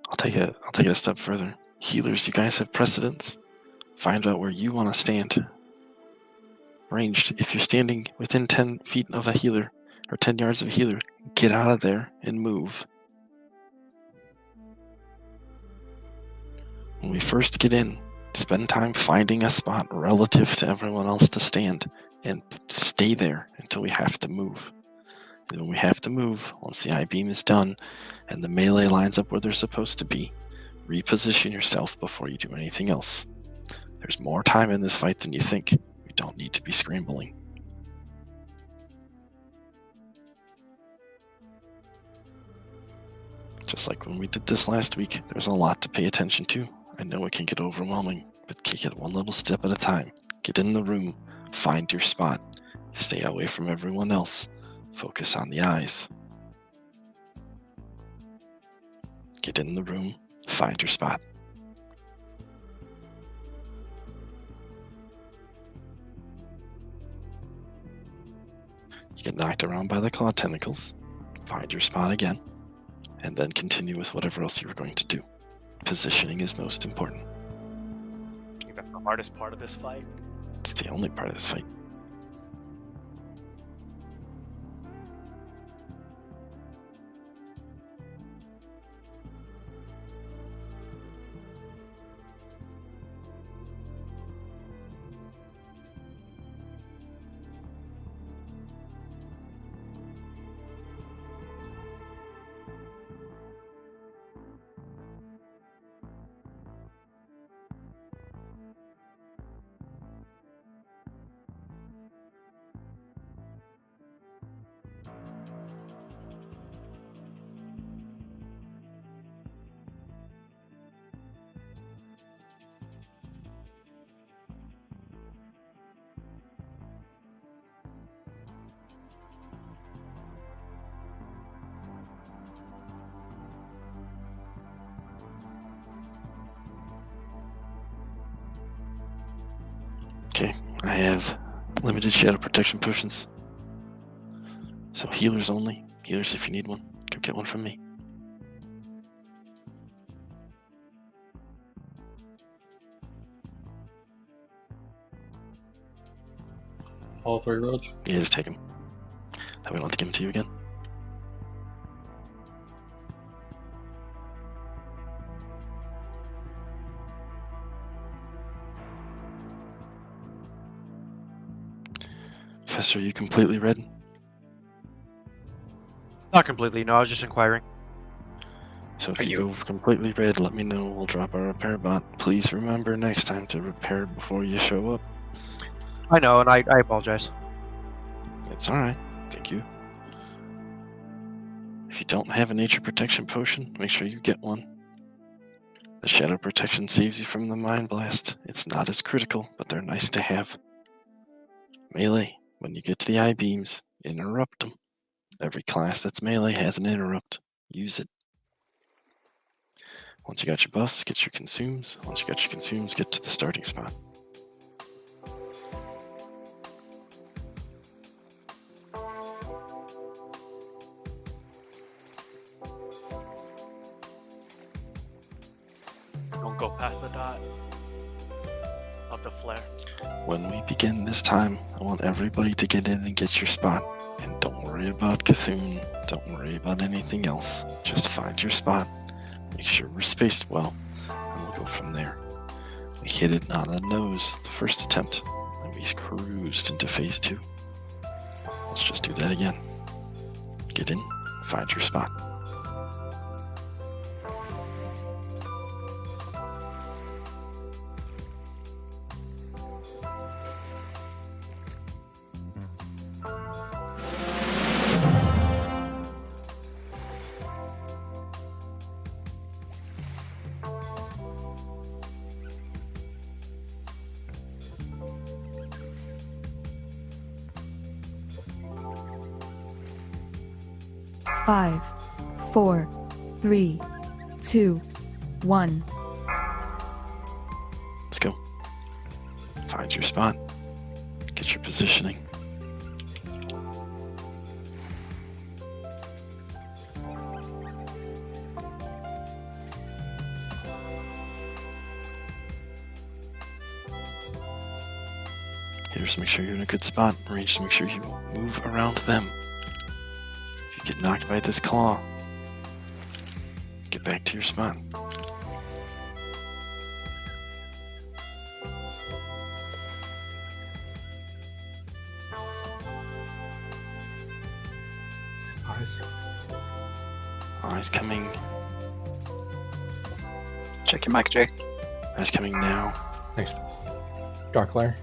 I'll take it a step further. Healers, you guys have precedence. Find out where you want to stand. Ranged, if you're standing within 10 feet of a healer, or 10 yards of a healer, get out of there and move. When we first get in, spend time finding a spot relative to everyone else to stand, and stay there until we have to move. And when we have to move, once the eye beam is done, and the melee lines up where they're supposed to be, reposition yourself before you do anything else. There's more time in this fight than you think. We don't need to be scrambling. Just like when we did this last week, there's a lot to pay attention to. I know it can get overwhelming, but take it one little step at a time. Get in the room, find your spot, Stay away from everyone else. Focus on the eyes. Get in the room. Find your spot. You get knocked around by the claw tentacles. Find your spot again. And then continue with whatever else you were going to do. Positioning is most important. I think that's the hardest part of this fight. It's the only part of this fight. Okay, I have limited shadow protection potions. So healers only. Healers if you need one. Go get one from me. All 3 roads? Yeah, just take them. That way I don't have to give them to you again. Professor, are you completely red? Not completely, no, I was just inquiring. So if you go completely red, let me know. We'll drop our repair bot. Please remember next time to repair before you show up. I know, and I apologize. It's alright. Thank you. If you don't have a nature protection potion, make sure you get one. The shadow protection saves you from the mind blast. It's not as critical, but they're nice to have. Melee, when you get to the I-beams, interrupt them. Every class that's melee has an interrupt. Use it. Once you got your buffs, get your consumes. Once you got your consumes, get to the starting spot. Don't go past the dot of the flare. When we begin this time, I want everybody to get in and get your spot. And don't worry about Cthulhu. Don't worry about anything else. Just find your spot. Make sure we're spaced well. And we'll go from there. We hit it on the nose the first attempt. And we cruised into phase 2. Let's just do that again. Get in. Find your spot. Five, 4, 3, 2, 1. Let's go. Find your spot. Get your positioning. Here's make sure you're in a good spot. Range to make sure you move around them. If you get knocked by this claw, get back to your spot. Eyes. Eyes coming. Check your mic, Jay. Eyes coming now. Thanks. Dark Lair.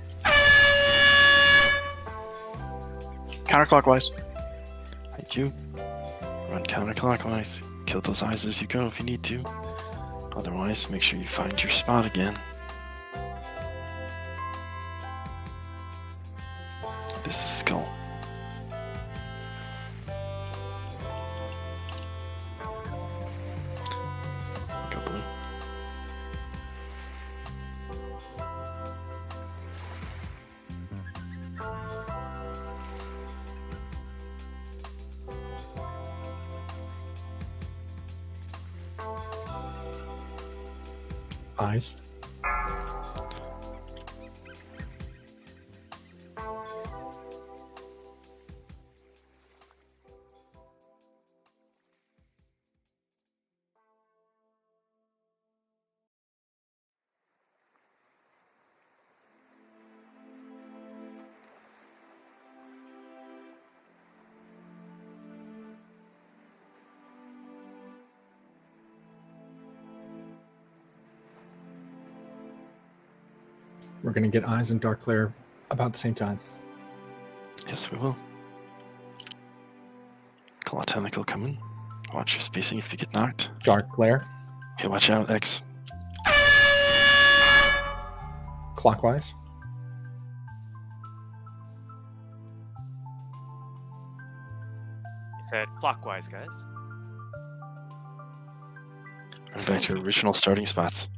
Counterclockwise. Thank you. Run counterclockwise. Kill those eyes as you go if you need to. Otherwise, make sure you find your spot again. This is skull. Go blue. Eyes. We're going to get eyes and dark glare about the same time. Yes, we will. Claw tentacle coming. Watch your spacing if you get knocked. Dark glare. Okay, watch out, X. Clockwise. You said clockwise, guys. Going back to original starting spots.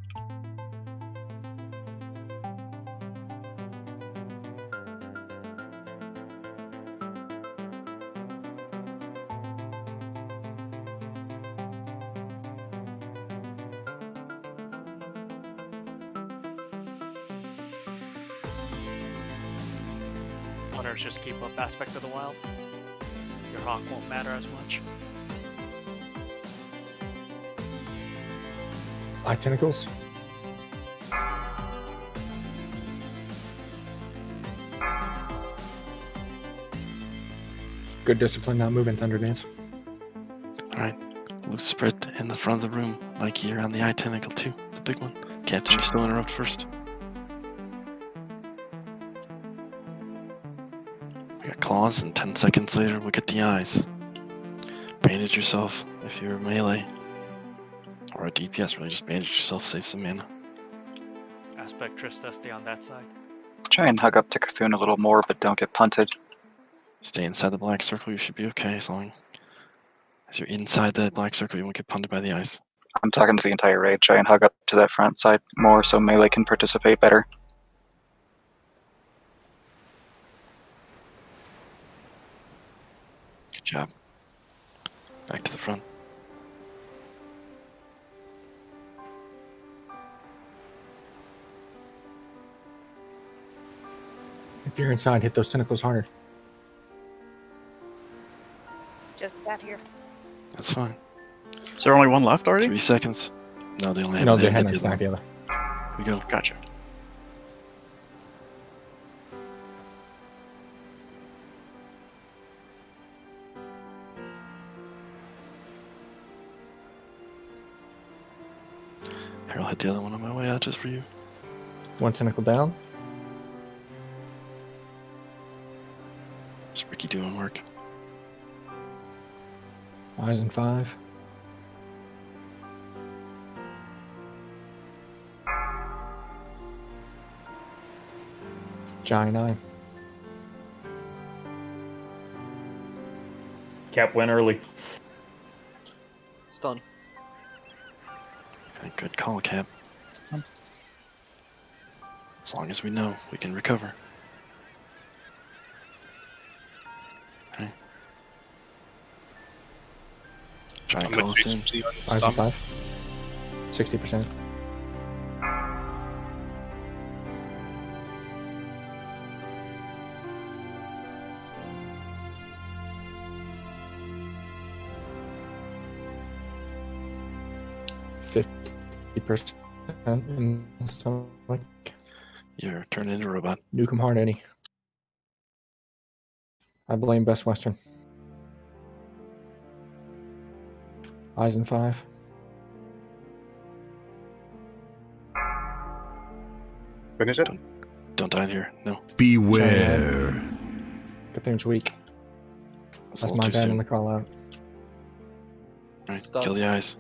Hunters just keep up aspect of the wild. Your hawk won't matter as much. Eye tentacles. Good discipline, not moving, Thunder Dance. Alright. Loose spread in the front of the room. Mikey, you're on the eye tentacle too. The big one. Captain, you still interrupt first. We got claws, and 10 seconds later we'll get the eyes. Bandage yourself if you're melee. Or a DPS, really just bandage yourself, save some mana. Aspect Trista, stay on that side. Try and hug up to Cthulhu a little more, but don't get punted. Stay inside the black circle, you should be okay as long as you're inside that black circle, you won't get punted by the ice. I'm talking to the entire raid. Try and hug up to that front side more so melee can participate better. Good job. Back to the front. If you're inside, hit those tentacles harder. Just got here. That's fine. Is there only one left already? 3 seconds. No, they only have No, they had hadn't the stacked other together. one. We go. Gotcha. Here, I'll hit the other one on my way out just for you. One tentacle down. Is Ricky doing work? Eyes in 5. Giant eye. Cap went early. Stun. Okay, good call, Cap. As long as we know, we can recover. Okay. Try and How call much us in. HP on Eyes in stomach? 5. 60%. %50% in the stomach. You're turned into a robot. Nuke 'em hard, Eddie. I blame Best Western. Eyes in 5. Finish it? Don't die here. No. Beware. Cthulhu's weak. That's a That's little my too bad soon. in the call out. Alright, Stop. kill the eyes.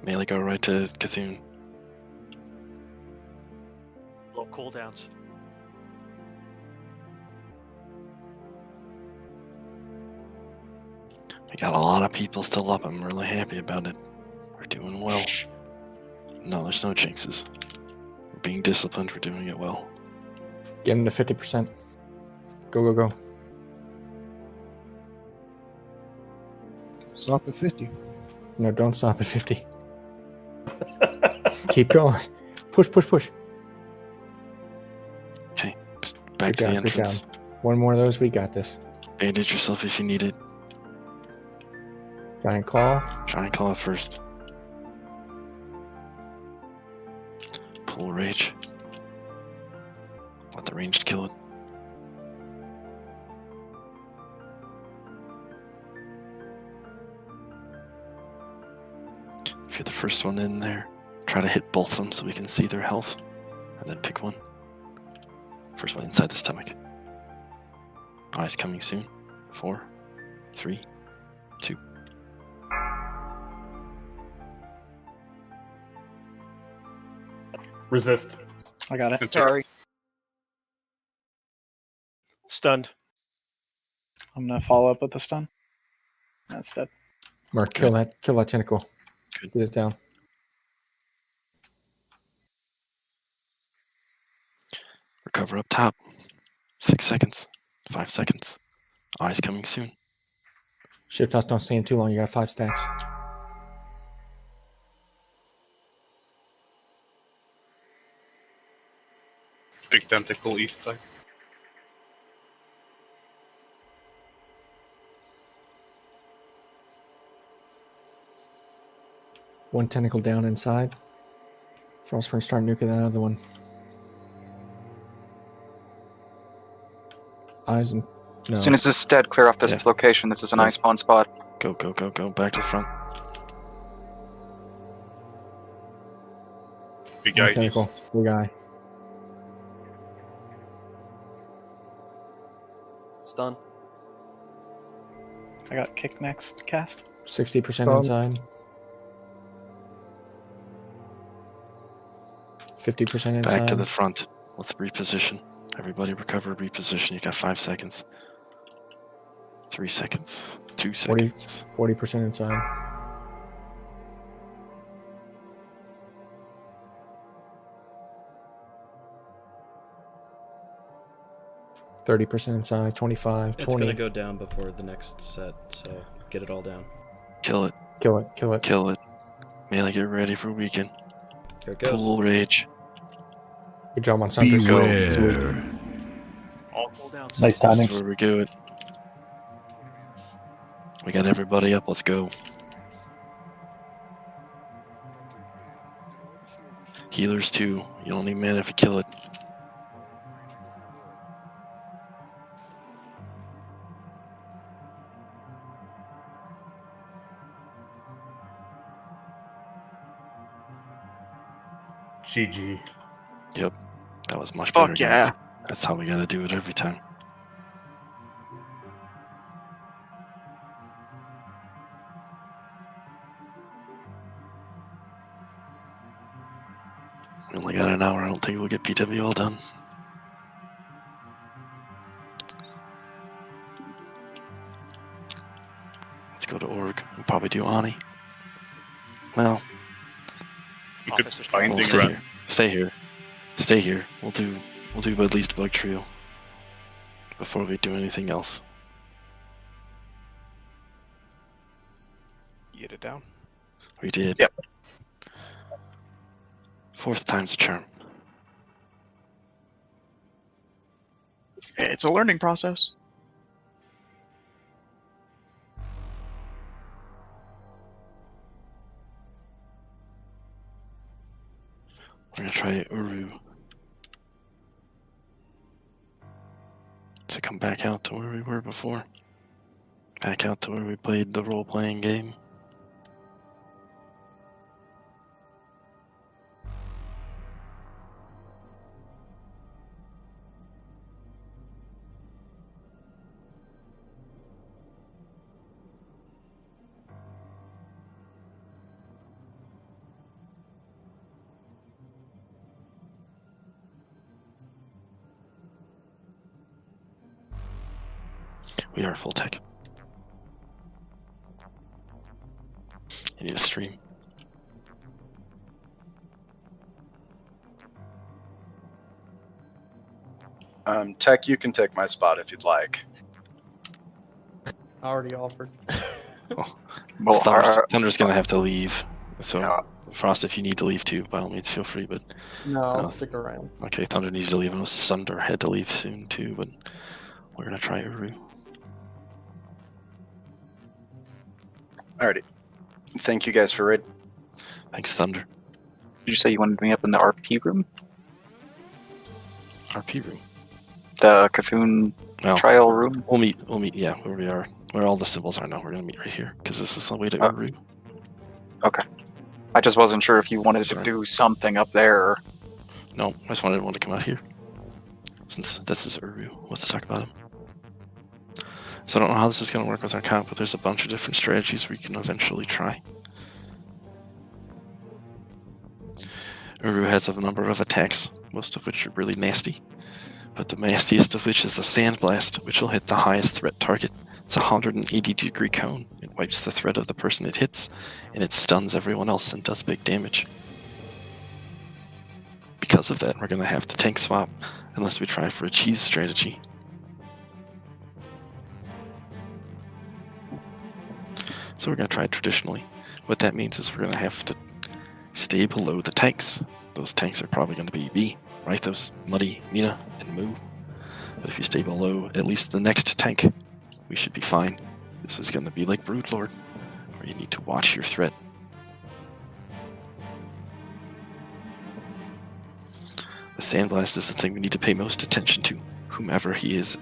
Melee go right to Cthulhu. Low cooldowns. Got a lot of people still up. I'm really happy about it. We're doing well. No, there's no jinxes. We're being disciplined. We're doing it well. Get him to 50%. Go, go, go. Stop at 50. No, don't stop at 50. Keep going. Push, push, push. Okay, back to the entrance. One more of those, we got this. Bandage yourself if you need it. Giant claw. Giant claw first. Pull rage. Let the ranged kill it. If you're the first one in there, try to hit both of them so we can see their health. And then pick one. First one inside the stomach. Eyes coming soon. 4, 3, 2. Resist. I got it. Sorry. Stunned. I'm gonna follow up with the stun. That's dead. Mark, kill that tentacle. Good. Get it down. Recover up top. 6 seconds. 5 seconds. Eyes coming soon. Shift toss, don't stand too long. You got 5 stacks. Big tentacle east side. One tentacle down inside. Frostburn, start nuking that other one. Eyes and... No. As soon as this is dead, clear off this location. This is an eye spawn spot. Go, go, go, go. Back to the front. Big One eye tentacle. east. Big eye. Stun. I got kick next cast. 60% inside. 50% inside. Back to the front. Let's reposition. Everybody recover, reposition. You got 5 seconds. 3 seconds. 2 seconds. 40% inside. %30 inside. 25. It's 20. gonna go down before the next set, so get it all down. Kill it. Kill it. Kill it. Kill it. Melee, get ready for weekend. Here it goes. Pool rage. Good job on something. Beware. All cool down. Nice This timing. is where we do it. We got everybody up. Let's go. Healers too. You don't need mana if you kill it. GG. Yep. That was much better. Fuck yeah. Guys. That's how we gotta do it every time. We only got an hour. I don't think we'll get PW all done. Let's go to org. We'll probably do Ani. Well, We could Officers binding we'll stay rat. here. Stay here. Stay here. We'll do at least Bug Trio before we do anything else. Get it down. We did. Yep. 4th time's a charm. It's a learning process. We're gonna try Uru. To come back out to where we were before. Back out to where we played the role-playing game. We are full tech. You need a stream. Tech, you can take my spot if you'd like. I already offered. Well, Thunder's gonna have to leave. So, Frost, if you need to leave too, by all means, feel free. But No, I'll stick around. Okay, Thunder needs to leave. I know Sunder had to leave soon too, but we're gonna try Uru. Alrighty. Thank you guys for raid. Thanks, Thunder. Did you say you wanted me up in the RP room? RP room. The Cthulhu trial room? We'll meet, yeah, where we are. Where all the symbols are now. We're going to meet right here, because this is the way to Uru. Okay. I just wasn't sure if you wanted to do something up there. No, I just wanted everyone to come out here. Since this is Uru, we'll have to talk about him. So I don't know how this is going to work with our comp, but there's a bunch of different strategies we can eventually try. Uru has a number of attacks, most of which are really nasty. But the nastiest of which is the Sandblast, which will hit the highest threat target. It's a 180-degree cone. It wipes the threat of the person it hits, and it stuns everyone else and does big damage. Because of that, we're going to have to tank swap, unless we try for a cheese strategy. So we're going to try traditionally. What that means is we're going to have to stay below the tanks. Those tanks are probably going to be B, right? Those Muddy, Mina, and Moo. But if you stay below at least the next tank, we should be fine. This is going to be like Broodlord, where you need to watch your threat. The Sandblast is the thing we need to pay most attention to. Whomever he is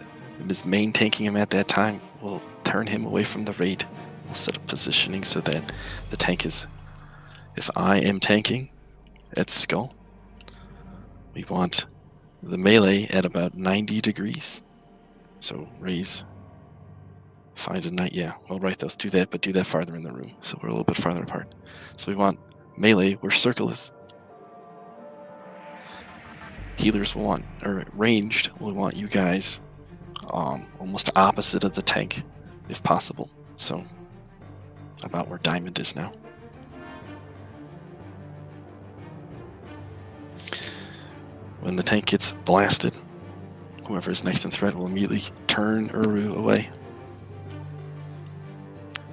main tanking him at that time will turn him away from the raid. We'll set up positioning so that the tank is... If I am tanking at Skull, we want the melee at about 90 degrees. So raise, find a night. Yeah, well, right, those do that, but do that farther in the room. So we're a little bit farther apart. So we want melee where circle is. Healers will want, or ranged, will want you guys almost opposite of the tank, if possible. So about where Diamond is now. When the tank gets blasted, whoever is next in threat will immediately turn Uru away.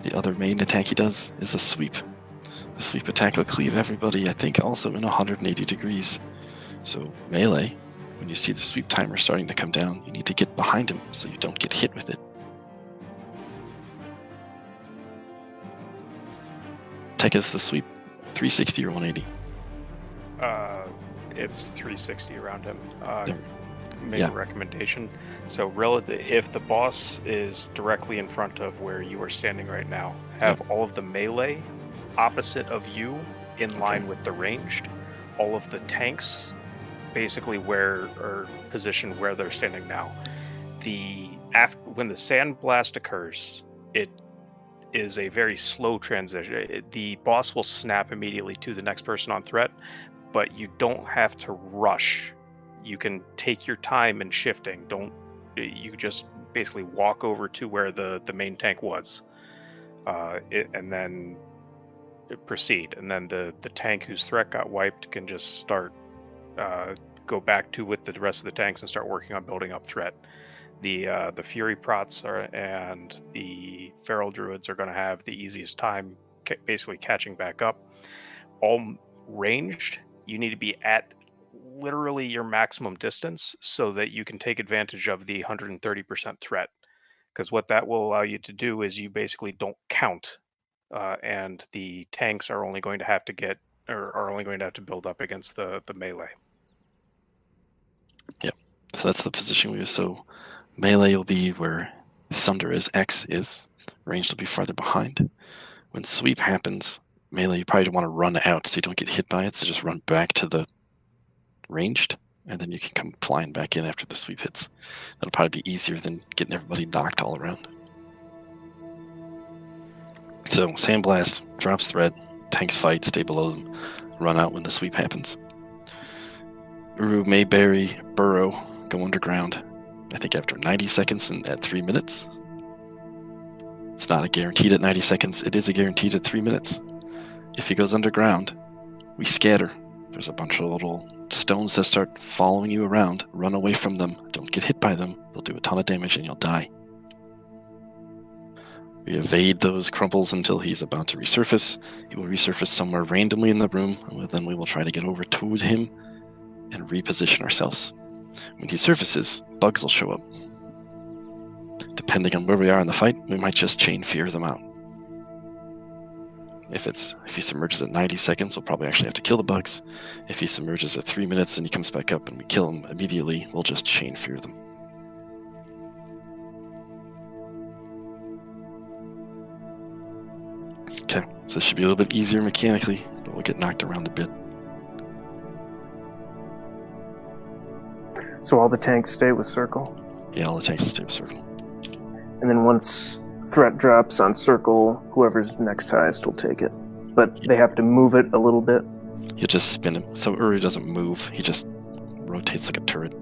The other main attack he does is a sweep. The sweep attack will cleave everybody, I think, also in 180 degrees. So melee, when you see the sweep timer starting to come down, you need to get behind him so you don't get hit with it. Tech is the sweep, 360 or 180? It's 360 around him. Make Yeah. a recommendation. So relative, if the boss is directly in front of where you are standing right now, have all of the melee opposite of you in line with the ranged. All of the tanks basically where or positioned where they're standing now. When the Sandblast occurs, it is a very slow transition. The boss will snap immediately to the next person on threat, but you don't have to rush. You can take your time in shifting. You just basically walk over to where the main tank was, and then proceed. And then the tank whose threat got wiped can just start go back to with the rest of the tanks and start working on building up threat. The Fury Prots and the Feral Druids are going to have the easiest time basically catching back up. All ranged, you need to be at literally your maximum distance so that you can take advantage of the 130% threat. Because what that will allow you to do is you basically don't count, and the tanks are only going to have to build up against the melee. Yep. So that's the position we use. So melee will be where Sunder is, X is. Ranged will be farther behind. When sweep happens, melee, you probably want to run out so you don't get hit by it. So just run back to the ranged, and then you can come flying back in after the sweep hits. That'll probably be easier than getting everybody knocked all around. So Sandblast drops threat, tanks fight, stay below them, run out when the sweep happens. Uru may burrow, go underground, I think after 90 seconds and at 3 minutes. It's not a guaranteed at 90 seconds, it is a guaranteed at 3 minutes. If he goes underground, we scatter. There's a bunch of little stones that start following you around. Run away from them. Don't get hit by them. They'll do a ton of damage and you'll die. We evade those crumbles until he's about to resurface. He will resurface somewhere randomly in the room, and then we will try to get over to him and reposition ourselves. When he surfaces, bugs will show up. Depending on where we are in the fight, we might just chain fear them out. If he submerges at 90 seconds, we'll probably actually have to kill the bugs. If he submerges at 3 minutes and he comes back up and we kill him immediately, we'll just chain fear them. Okay, so this should be a little bit easier mechanically, but we'll get knocked around a bit. So all the tanks stay with circle? Yeah, all the tanks will stay with circle. And then once threat drops on circle, whoever's next highest will take it. But they have to move it a little bit? You just spin him. So Uri doesn't move, he just rotates like a turret.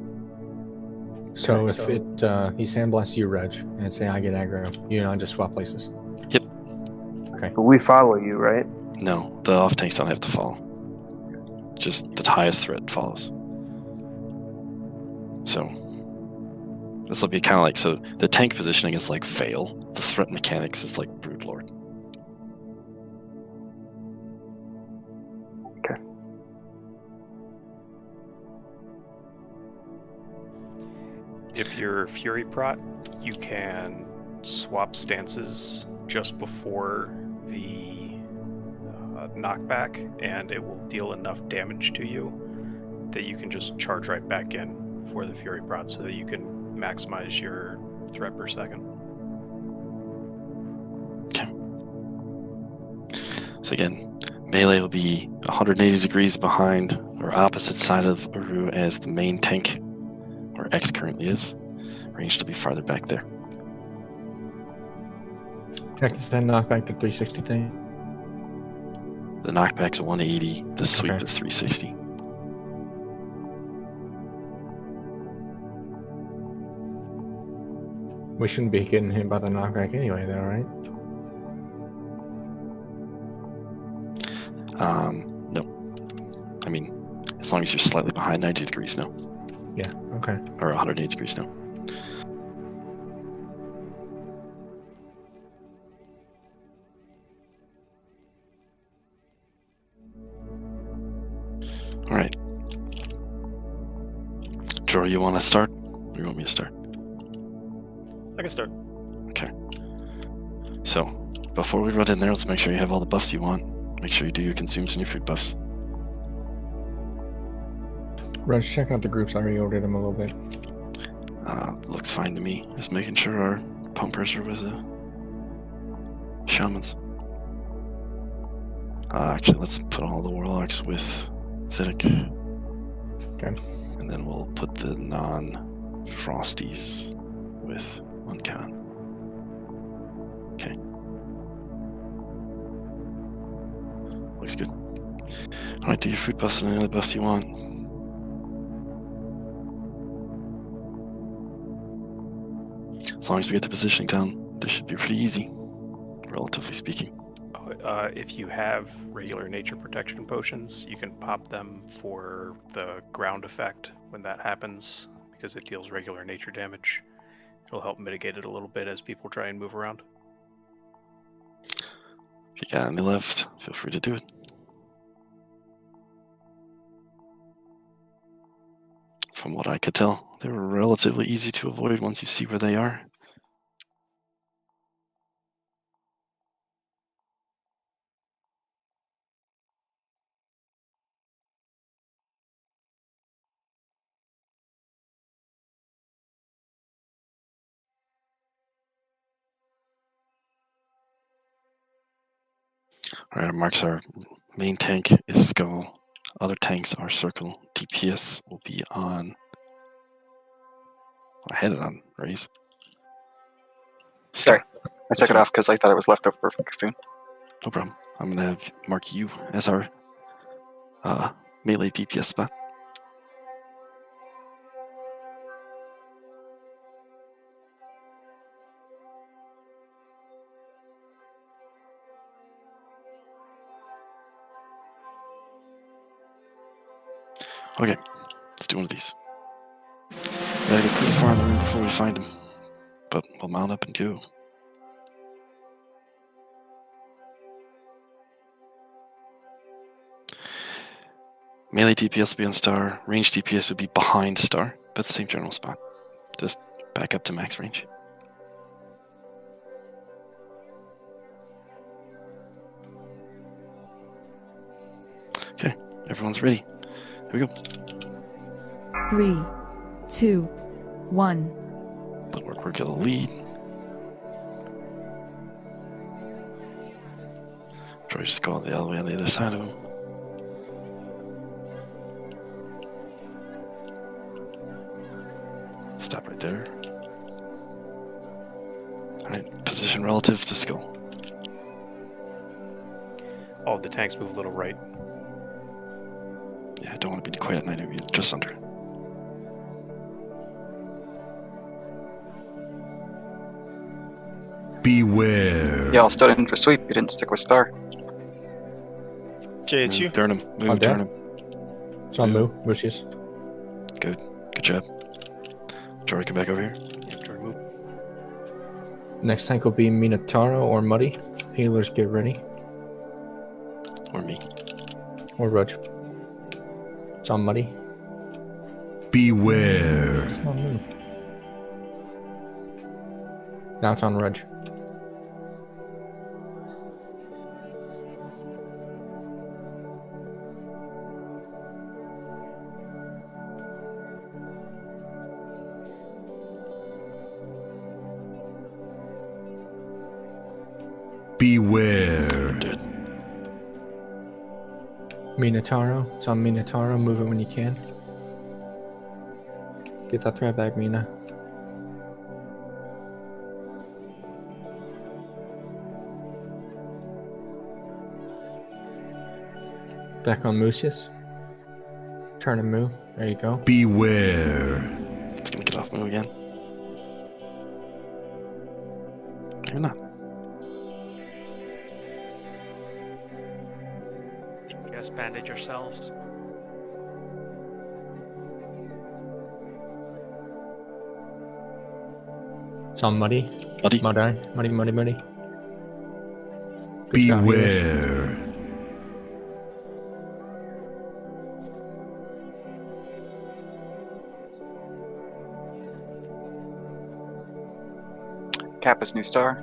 So if he sandblasts you, Reg, and say I get aggro, you and I just swap places? Yep. Okay. But we follow you, right? No, the off tanks don't have to follow. Just the highest threat follows. So this will be kind of like, so the tank positioning is like Veil. The threat mechanics is like Broodlord. Okay. If you're Fury Prot, you can swap stances just before the knockback, and it will deal enough damage to you that you can just charge right back in for the Fury Prot so that you can maximize your threat per second. Okay. So again, melee will be 180 degrees behind or opposite side of Uru as the main tank, where X currently is. Range to be farther back there. Check is that knockback to 360 thing? The knockback's 180, the sweep is 360. We shouldn't be getting hit by the knockback anyway, though, right? No. I mean, as long as you're slightly behind 90 degrees, no. Yeah, okay. Or 180 degrees, no. Alright. Jor, you want to start? Or you want me to start? I can start. Okay. So, before we run in there, let's make sure you have all the buffs you want. Make sure you do your consumes and your food buffs. Reg, check out the groups. I reordered them a little bit. Looks fine to me. Just making sure our pumpers are with the shamans. Actually, let's put all the warlocks with Zedek. Okay. And then we'll put the non-frosties with Anub'Rekhan. Okay. Looks good. Alright, do your food buffs and any other buffs you want. As long as we get the positioning down, this should be pretty easy, relatively speaking. If you have regular nature protection potions, you can pop them for the ground effect when that happens, because it deals regular nature damage. It'll help mitigate it a little bit as people try and move around. If you got any left, feel free to do it. From what I could tell, they were relatively easy to avoid once you see where they are. Alright, our marks are main tank is skull, other tanks are circle, DPS will be on. I had it on raise. Sorry, I took it off because I thought it was left over for soon. No problem. I'm gonna have mark you as our melee DPS spot. Okay, let's do one of these. Gotta get pretty far in the room before we find him. But we'll mount up and go. Melee DPS will be on star. Range DPS would be behind star, but the same general spot. Just back up to max range. Okay, everyone's ready. Here we go. 3, 2, 1. We're gonna lead. Troy just go all the way on the other side of him. Stop right there. Alright, position relative to skill. Oh, the tanks move a little right. Yeah, I don't want to be quite at 90, just under. Beware. Y'all stood in for sweep. You didn't stick with star. Jay, it's you. Turn him. I'm Move, turn down. him. It's on Moo. Lucius. Good. Good job. Jory, come back over here. Next tank will be Minotauro or Muddy. Healers, get ready. Or me. Or Rudge. It's on Muddy. Beware. It's on Moo. Now it's on Rudge. Beware. Minotauro. It's on Minotauro. Move it when you can. Get that threat back, Mina. Back on Lucius. Turn and move. There you go. Beware. It's gonna get off move again. You're not. Yes, bandage yourselves. It's on Muddy. Muddy. Muddy. Good job, healers. Beware. Kappa's new star.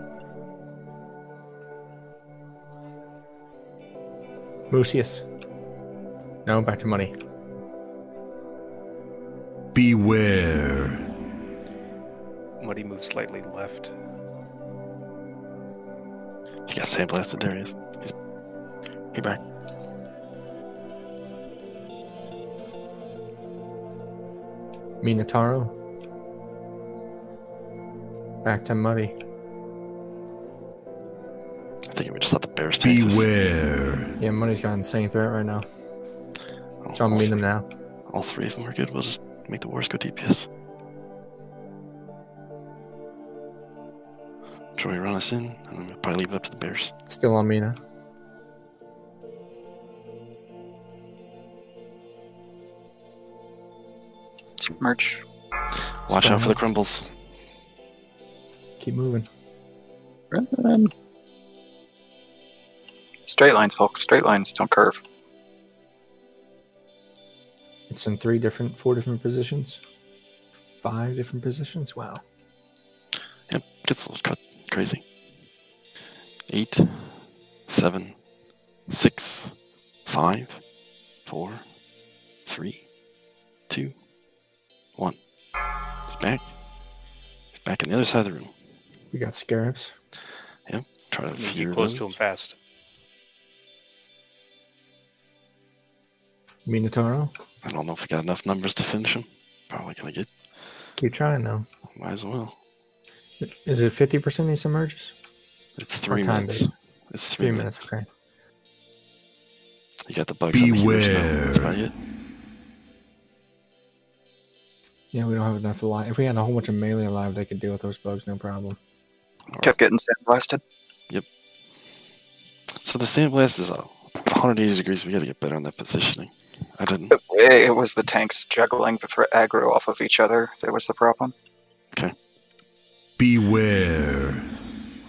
Lucius. No, back to Muddy. Beware. Muddy moves slightly left. He got sandblasted. There he is. He back. Minotauro. Back to Muddy. I think we just let the bears take this. Beware. Yeah, Muddy's got insane threat right now. It's on Mina now. All three of them are good. We'll just make the wars go DPS. Troy, run us in, and then we'll probably leave it up to the bears. Still on Mina. Merch. Watch out for the crumbles. Keep moving. Straight lines, folks. Straight lines, don't curve. It's in 4 different positions. 5 different positions. Wow. Yep, gets a little crazy. 8, 7, 6, 5, 4, 3, 2, 1. He's back. He's back on the other side of the room. We got scarabs. Yep. Try to fear Get close those. to him fast. Minotauro. I don't know if we got enough numbers to finish him. Probably gonna get. Keep trying though. Might as well. Is it 50% he submerges? It's 3 time minutes. based? It's 3 3 minutes. Okay. You got the bugs on the healers now. Beware. That's about it. Yeah, we don't have enough alive. If we had a whole bunch of melee alive, they could deal with those bugs, no problem. Kept getting sandblasted. Yep. So the sandblast is 180 degrees. We gotta get better on that positioning. I didn't. It was the tanks juggling the threat aggro off of each other that was the problem. Okay. Beware.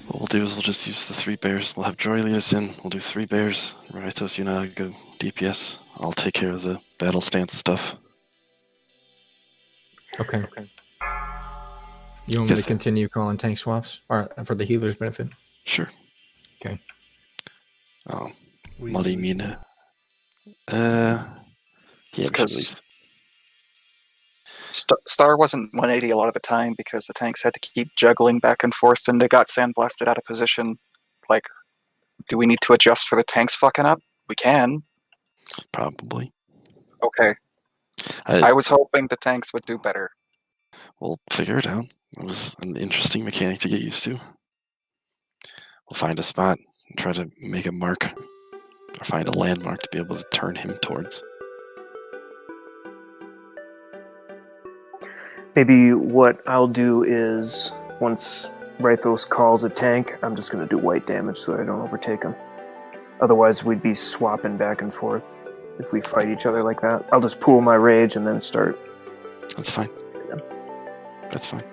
What we'll do is we'll just use the 3 bears. We'll have Jory lead us in. We'll do 3 bears. Rythos, you know, go DPS. I'll take care of the battle stance stuff. Okay. You want me to continue calling tank swaps or for the healer's benefit? Sure. Okay. Muddy Mina. Yeah, because Star wasn't 180 a lot of the time because the tanks had to keep juggling back and forth and they got sandblasted out of position. Like, do we need to adjust for the tanks fucking up? We can. Probably. Okay. I was hoping the tanks would do better. We'll figure it out. It was an interesting mechanic to get used to. We'll find a spot and try to make a mark or find a landmark to be able to turn him towards. Maybe what I'll do is, once Rythos calls a tank, I'm just going to do white damage so that I don't overtake him. Otherwise, we'd be swapping back and forth if we fight each other like that. I'll just pool my rage and then start. That's fine. That's fine.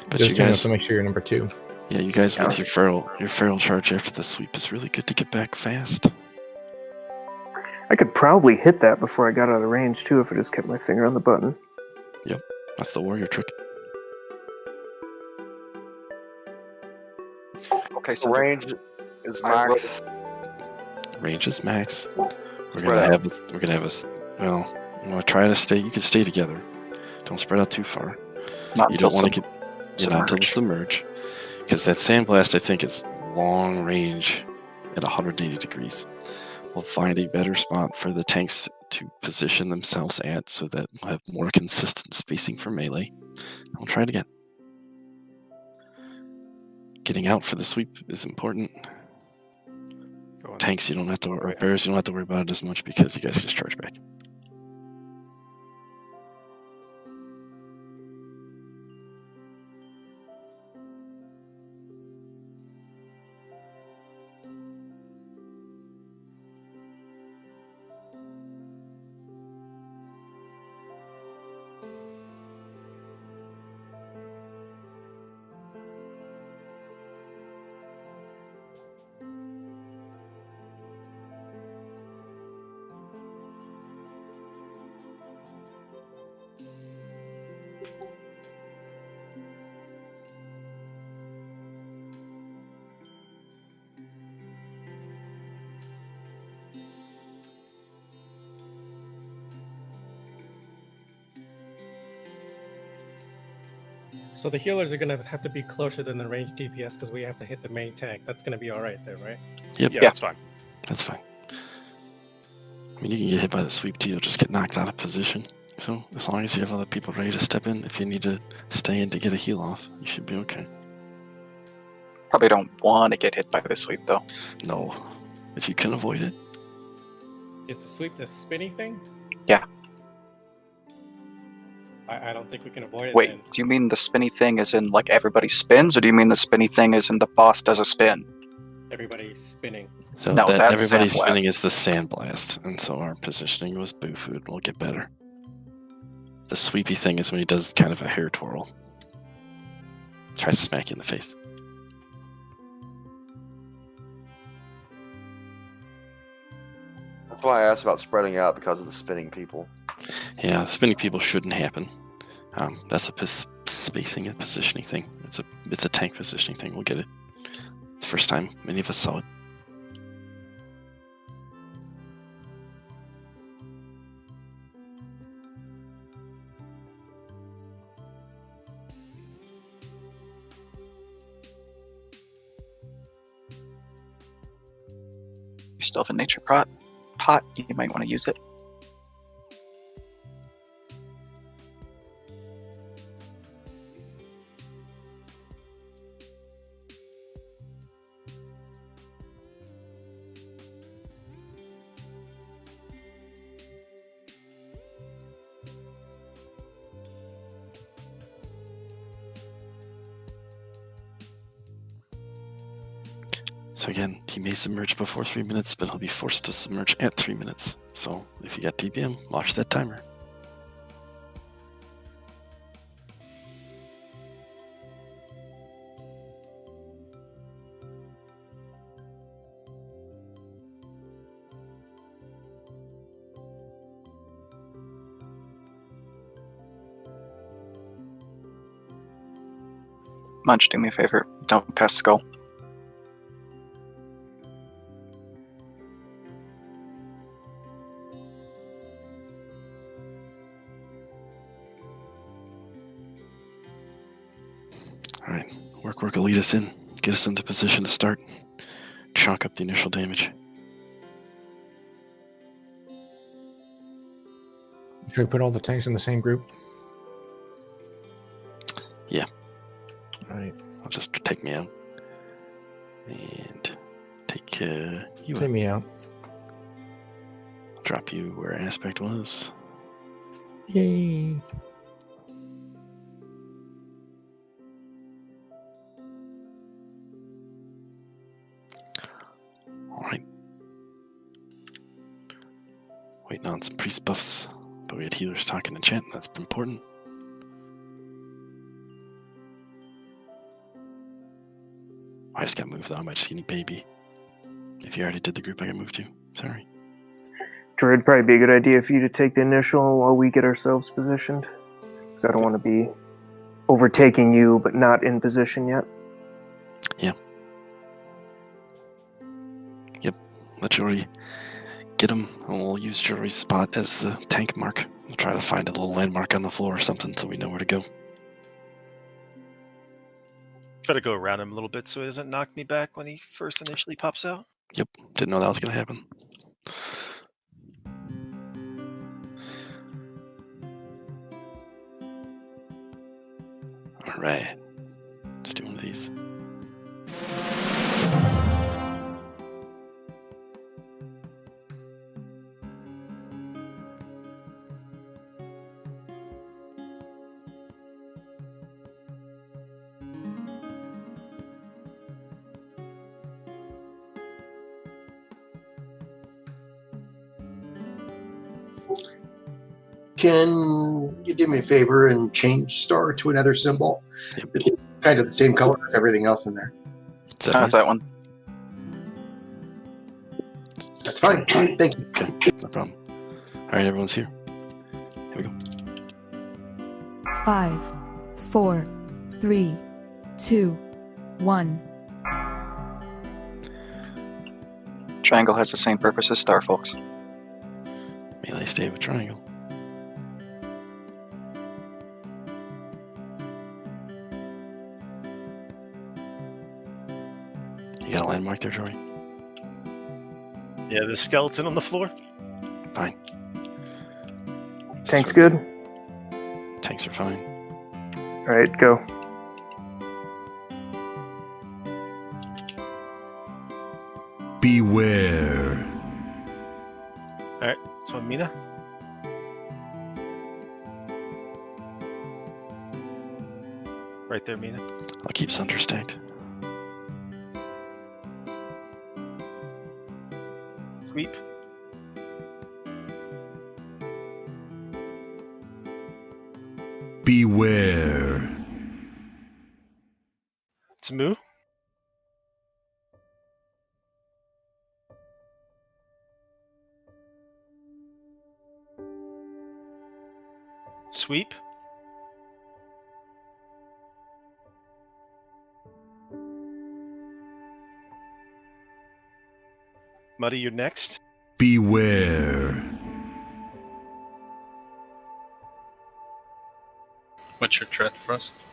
But Just you guys, to make sure you're number 2. Yeah, you guys with your feral charge after the sweep is really good to get back fast. I could probably hit that before I got out of range too if I just kept my finger on the button. Yep, that's the warrior trick. Okay, so range is max. Range is max. We're gonna have a. Well, you want to try to stay. You can stay together. Don't spread out too far. You don't want to get. Not until the submerge, because that sandblast I think is long range at 180 degrees. We'll find a better spot for the tanks to position themselves at so that we'll have more consistent spacing for melee. And we'll try it again. Getting out for the sweep is important. Tanks, you don't have to, or bears, you don't have to worry about it as much because you guys just charge back. So the healers are going to have to be closer than the range DPS because we have to hit the main tank. That's going to be all right there, right? Yep. Yeah, that's fine. That's fine. I mean, you can get hit by the sweep too. You'll just get knocked out of position. So as long as you have other people ready to step in, if you need to stay in to get a heal off, you should be okay. Probably don't want to get hit by the sweep though. No, if you can avoid it. Is the sweep the spinny thing? Yeah. I don't think we can avoid it. Wait, then. do you mean the spinny thing is in like everybody spins, or do you mean the spinny thing is in the boss does a spin? Everybody's spinning. So no, that that's everybody's sandblast. spinning is the sandblast, and so our positioning was boo food. We'll get better. The sweepy thing is when he does kind of a hair twirl. Tries to smack you in the face. That's why I asked about spreading out because of the spinning people. Yeah, spinning people shouldn't happen. That's a spacing and positioning thing. It's a tank positioning thing. We'll get it. It's the first time many of us saw it. You still have a nature pot. You might want to use it. So again, he may submerge before 3 minutes, but he'll be forced to submerge at 3 minutes. So if you got DPM, watch that timer. Munch, do me a favor. Don't pass skull. Alright, work will lead us in. Get us into position to start. Chalk up the initial damage. Should we put all the tanks in the same group? Yeah. Alright. I'll just take me out. And take you. Take me out. I'll drop you where aspect was. Yay. Alright. Waiting on some priest buffs, but we had healers talking in chat, and that's important. I just got moved though, I'm a skinny baby. If you already did the group, I got moved too. Sorry. Druid, probably be a good idea for you to take the initial while we get ourselves positioned. Because I don't want to be overtaking you, but not in position yet. Yeah. Yep. Let Jory get him, and we'll use Jory's spot as the tank mark. We'll try to find a little landmark on the floor or something so we know where to go. Try to go around him a little bit so he doesn't knock me back when he first initially pops out. Yep. Didn't know that was going to happen. Alright. Let's do one of these. Can you do me a favor and change star to another symbol? It's kind of the same color as everything else in there. How's that one? That's fine. Thank you. Okay, no problem. Alright, everyone's here. Here we go. 5, 4, 3, 2, 1. Triangle has the same purpose as star, folks. Melee stay with triangle. You got a landmark there, Jory? Yeah, the skeleton on the floor. Fine. Tank's good? Tanks are fine. Alright, go. Beware. Alright, so Mina. Right there, Mina. I'll keep Sunder stacked. Sweep. Beware. Tmu. Sweep. Muddy, you're next. Beware. What's your threat first?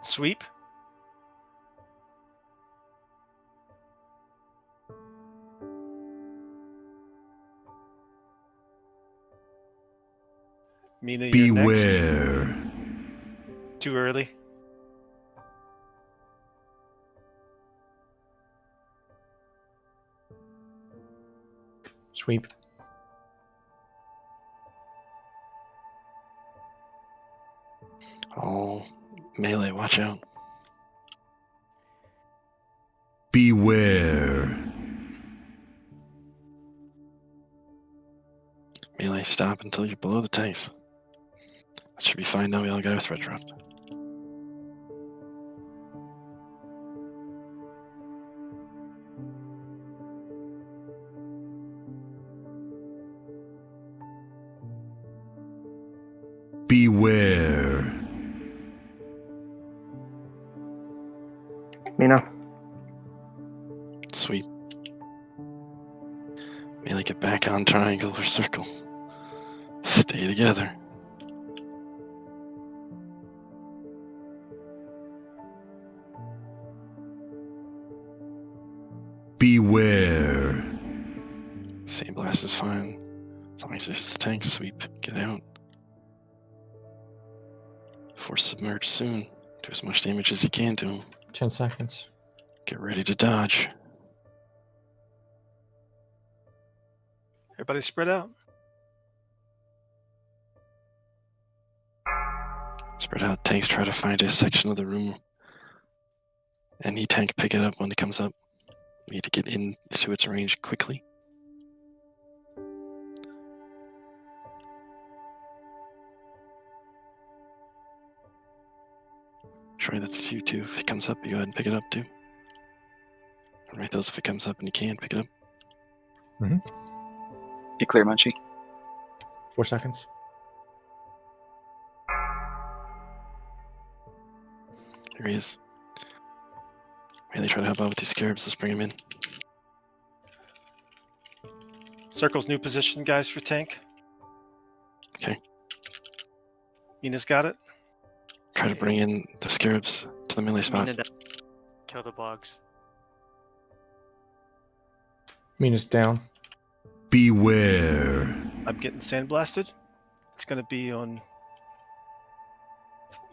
Sweep. Mina, you're next. Beware. Too early. Sweep. Oh, melee, watch out. Beware. Melee, stop until you're below the tanks. That should be fine now. We all got our threat dropped. Beware. Mina. Sweep. Melee, get back on triangle or circle. Stay together. Beware. Same blast is fine. As long as it's the tank, sweep. Get out. Force submerge soon. Do as much damage as you can to him. 10 seconds. Get ready to dodge. Everybody spread out. Spread out. Tanks try to find a section of the room. Any tank pick it up when it comes up. We need to get into its range quickly. Try that's you too. If it comes up, you go ahead and pick it up too. Write those if it comes up and you can pick it up. Be clear, Munchie. 4 seconds. Here he is. Really try to help out with these scarabs. Let's bring him in. Circle's new position, guys, for tank. Okay. Mina's got it. Try to bring in the scarabs to the melee spot. Kill the bugs. Mina's down. Beware. I'm getting sandblasted. It's going to be on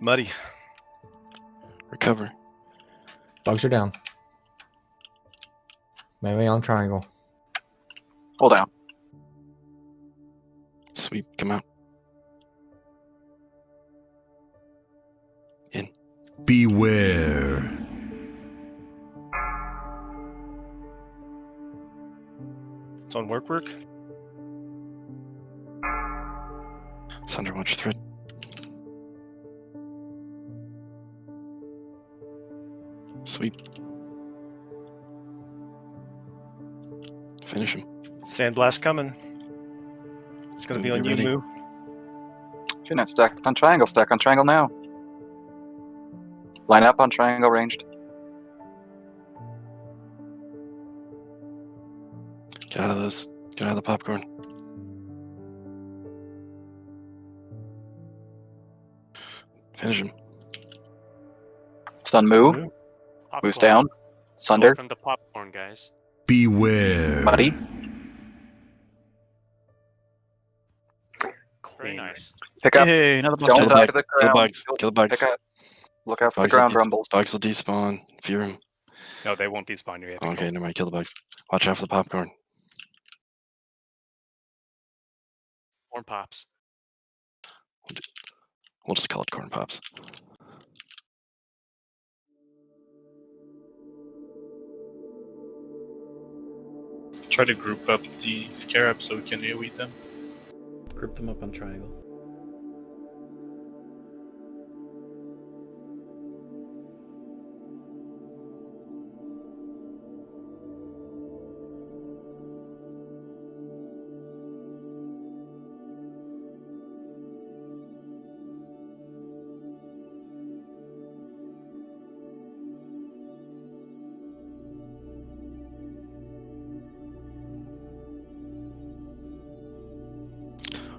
Muddy. Recover. Dogs are down. Melee on triangle. Hold down. Sweep. Come out. In. Beware. It's on work. It's under watch threat. Sweep. Finish him. Sandblast coming. It's going to be on you, ready. Moo. You're not stacked on triangle. Stack on triangle now. Line up on triangle ranged. Get out of those. Get out of the popcorn. Finish him. Sun Moo. Moo's down. Sunder. From the popcorn, guys. Beware. Muddy. Very nice. Pick up. Hey, another box. Don't die to the Kill ground. bugs. Kill bugs. Pick up. Look out for the Bugs will ground rumbles. Bugs will despawn. Fear him. No, they won't despawn you. Okay, never mind. Kill the bugs. Watch out for the popcorn. Corn pops. We'll just call it corn pops. Try to group up the scarabs so we can AoE them. Group them up on triangle.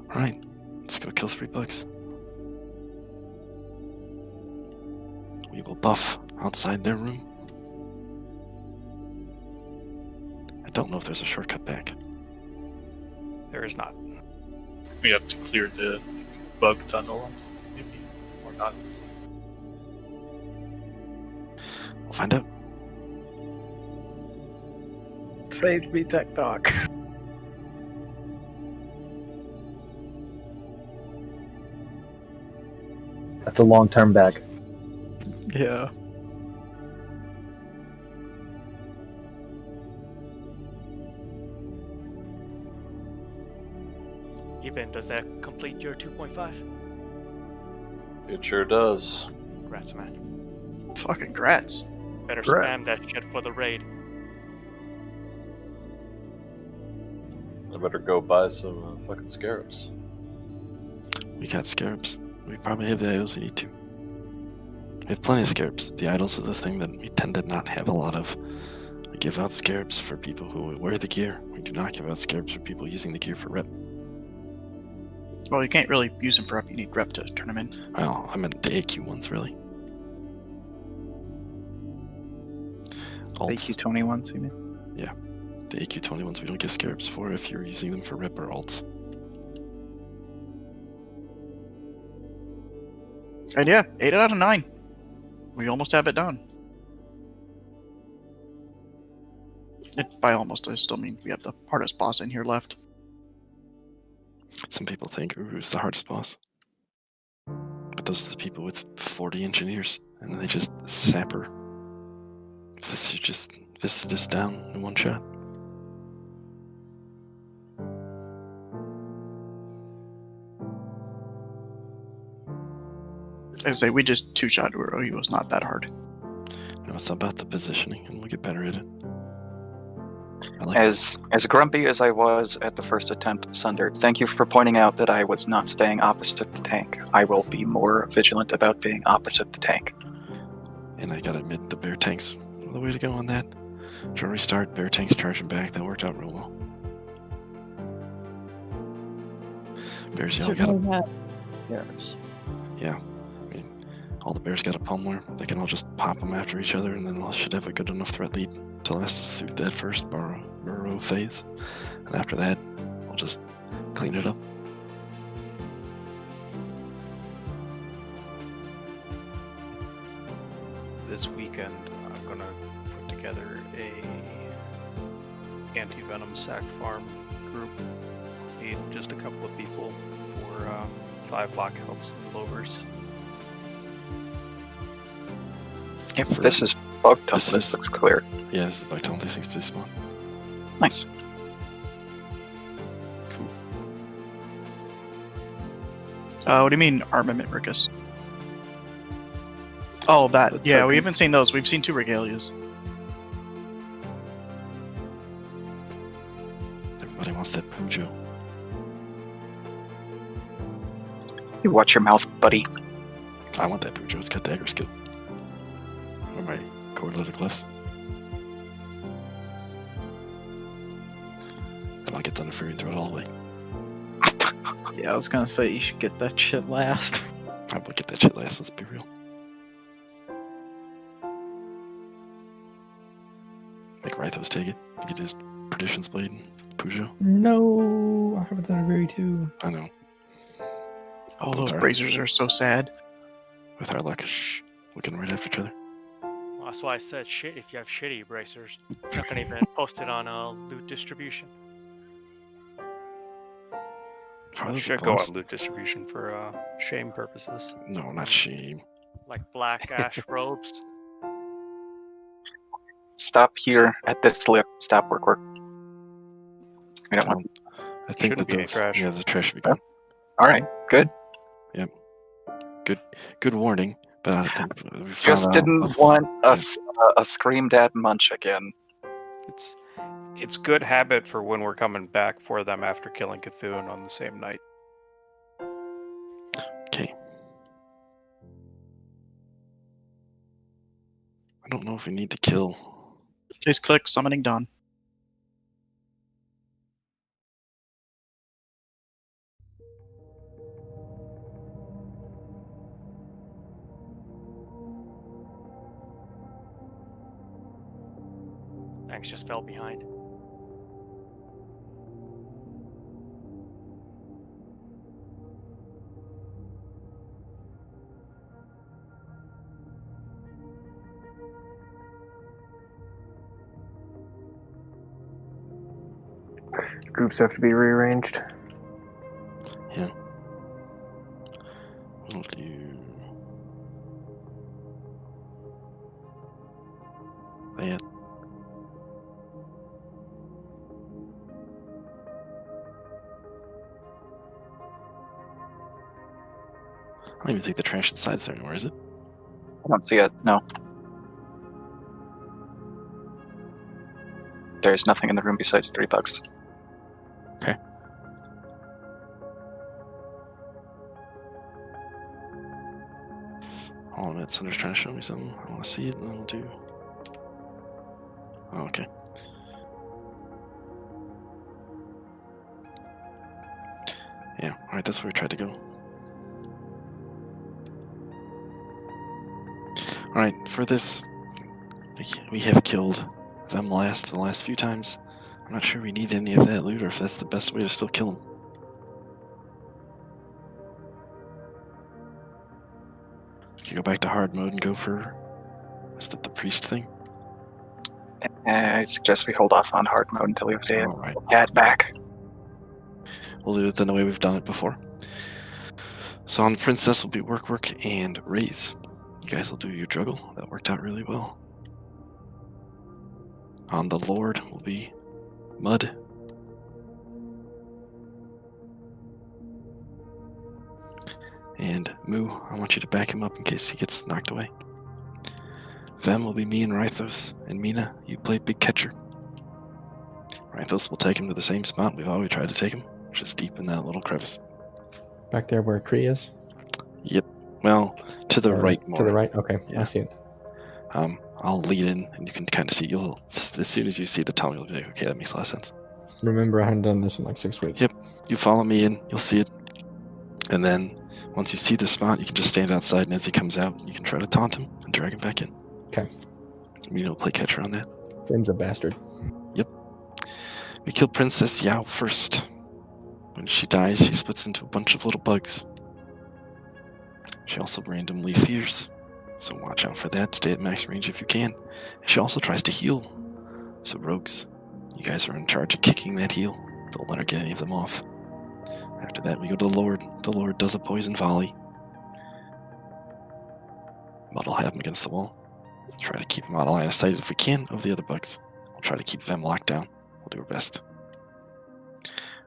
Alright, let's go kill 3 bugs. We will buff outside their room. I don't know if there's a shortcut back. There is not. We have to clear the bug tunnel, maybe, or not. We'll find out. Save me, Tech Doc. That's a long-term bag. Yeah. spin. Does that complete your 2.5? It sure does. Congrats, man. Fucking grats. Better Correct. spam that shit for the raid. I better go buy some fucking scarabs. We got scarabs. We probably have the idols we need to. We have plenty of scarabs. The idols are the thing that we tend to not have a lot of. We give out scarabs for people who wear the gear. We do not give out scarabs for people using the gear for rep. Well, you can't really use them for rep. You need rep to turn them in. Well, I meant the AQ ones, really. Alts. AQ21s, you mean? Yeah. The AQ21s we don't give scarabs for if you're using them for rep or alts. And yeah, 8 out of 9. We almost have it done. By almost, I still mean we have the hardest boss in here left. Some people think Uru's the hardest boss. But those are the people with 40 engineers, and they just sapper. Visit us down in one shot. I say we just two-shot Uro. He was not that hard. No, it's about the positioning, and we'll get better at it. As grumpy as I was at the first attempt, Sunder, thank you for pointing out that I was not staying opposite the tank. I will be more vigilant about being opposite the tank. And I gotta admit, the bear tanks were the way to go on that. Try restart, bear tanks charging back. That worked out real well. Bears yell got a... Yeah. I mean, all the bears got a pummeler. They can all just pop them after each other, and then they should have a good enough threat lead to last us through that first burrow phase. And after that, we'll just clean it up. This weekend, I'm gonna put together a anti-venom sack farm group. Need just a couple of people for 5 blackouts and lovers. If this is bug tunnel, this looks clear. Yeah, this is the bug tunnel. These things do spawn. Nice. Cool. What do you mean armament, Rickus? Oh, that. Yeah, we haven't seen those. We've seen 2 regalias. Everybody wants that Pujo. You watch your mouth, buddy. I want that Pujo. It's got dagger skill. Or my cord-loaded glyphs. And I'll get Thunder Fury and throw it all away. Yeah, I was gonna say you should get that shit last. Probably get that shit last, let's be real. Like Rythos take it. Get his Perdition's Blade and Pujo. No, I have a Thunder Fury too. I know. Oh, those bracers are so sad. With our luck, looking right after each other. Well, that's why I said shit if you have shitty bracers. Not gonna even post it on loot distribution. Should go on loot distribution for shame purposes. No, not shame. Like black ash robes. Stop here at this lip. Stop work. We don't want. I think Shouldn't that be any trash. Yeah, the trash should be gone. All right, good. Yep. Good warning, but I don't think we Just didn't want a screamed at munch again. It's good habit for when we're coming back for them after killing Cthulhu on the same night. Okay. I don't know if we need to kill. Just click summoning done. Thanks, just fell behind. Groups have to be rearranged. Yeah. We'll do that. I don't even think the trash inside's there anymore, is it? I don't see it, no. There's nothing in the room besides 3 bugs. Okay. Hold on a minute, Sunder's trying to show me something. I want to see it, and then we'll do... Oh, okay. Yeah, alright, that's where we tried to go. Alright, for this, we have killed them the last few times. I'm not sure we need any of that loot, or if that's the best way to still kill them. We can go back to hard mode and go for... Is that the priest thing? I suggest we hold off on hard mode until we've got Alright. Cat back. We'll do it the way we've done it before. So on the princess will be work, and raise. You guys will do your juggle. That worked out really well. On the lord will be mud. And Moo, I want you to back him up in case he gets knocked away. Vem will be me and Rythos, and Mina, you play big catcher. Rythos will take him to the same spot we've always tried to take him, which is deep in that little crevice. Back there where Kree is? Yep. Well, to the right more. To the right? Okay, Yeah. I see it. I'll lead in, and you can kind of see. You'll as soon as you see the tunnel, you'll be like, okay, that makes a lot of sense. Remember, I hadn't done this in like 6 weeks. Yep. You follow me in, you'll see it, and then once you see the spot, you can just stand outside, and as he comes out, you can try to taunt him and drag him back in. Okay. You know, play catcher on that. Finn's a bastard. Yep. We killed Princess Yao first. When she dies, she splits into a bunch of little bugs. She also randomly fears, so watch out for that. Stay at max range if you can. And she also tries to heal. So rogues, you guys are in charge of kicking that heal. Don't let her get any of them off. After that, we go to the Lord. The Lord does a poison volley. Mudd'll have him against the wall. Try to keep him out of line of sight if we can of the other bugs. We'll try to keep them locked down. We'll do our best.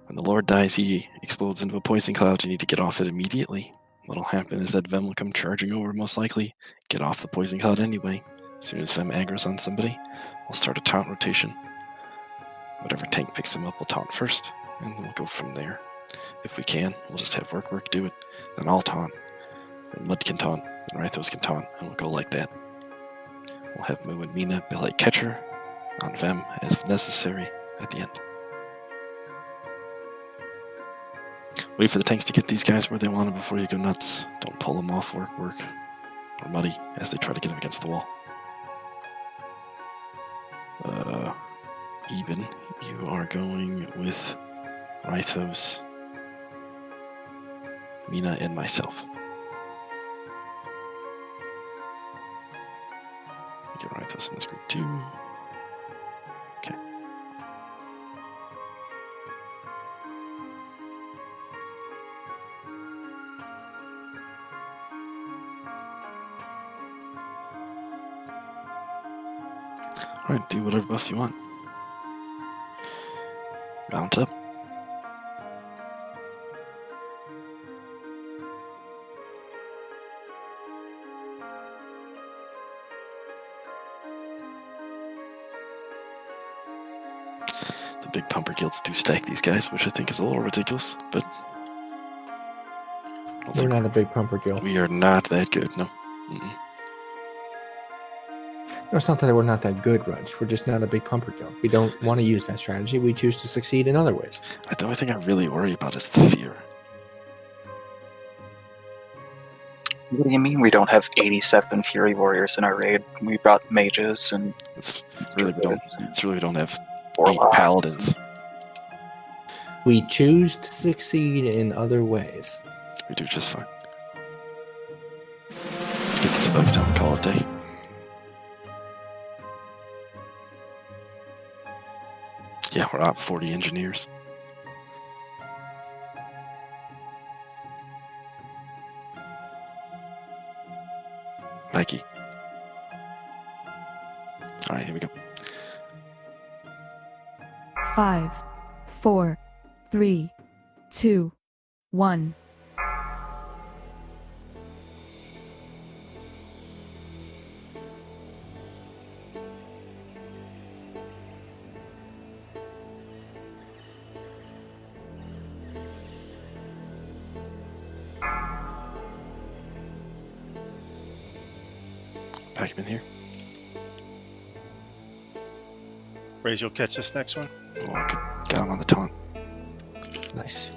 When the Lord dies, he explodes into a poison cloud. You need to get off it immediately. What'll happen is that Vem will come charging over, most likely. Get off the poison cloud anyway. As soon as Vem aggro's on somebody, we'll start a taunt rotation. Whatever tank picks him up, we'll taunt first, and then we'll go from there. If we can, we'll just have work, do it. Then I'll taunt. Then Mud can taunt. Then Rythos can taunt, and we'll go like that. We'll have Moo and Mina be like catcher on Vem as necessary at the end. Wait for the tanks to get these guys where they want them before you go nuts. Don't pull them off work, or Muddy as they try to get them against the wall. Eben, you are going with Rythos, Mina, and myself. Get Rythos in this group too. Okay. Alright, do whatever buffs you want. Mount up. The big pumper guilds do stack these guys, which I think is a little ridiculous, but We're not a big pumper guild. we are not that good, no. Mm-mm. No, it's not that we're not that good, Rudge. We're just not a big pumper guild. We don't want to use that strategy. We choose to succeed in other ways. The only thing I really worry about is the fear. What do you mean we don't have 87 Fury Warriors in our raid? We brought mages and... It's really we don't have 8 Warlocks. paladins. We choose to succeed in other ways. We do just fine. Let's get these bugs down and call it a day. Yeah, we're out 40 engineers. Mikey. Alright, here we go. 5, 4, 3, 2, 1. Pack him in here. Raise, you'll catch this next one. Walk it down on the taunt. Nice.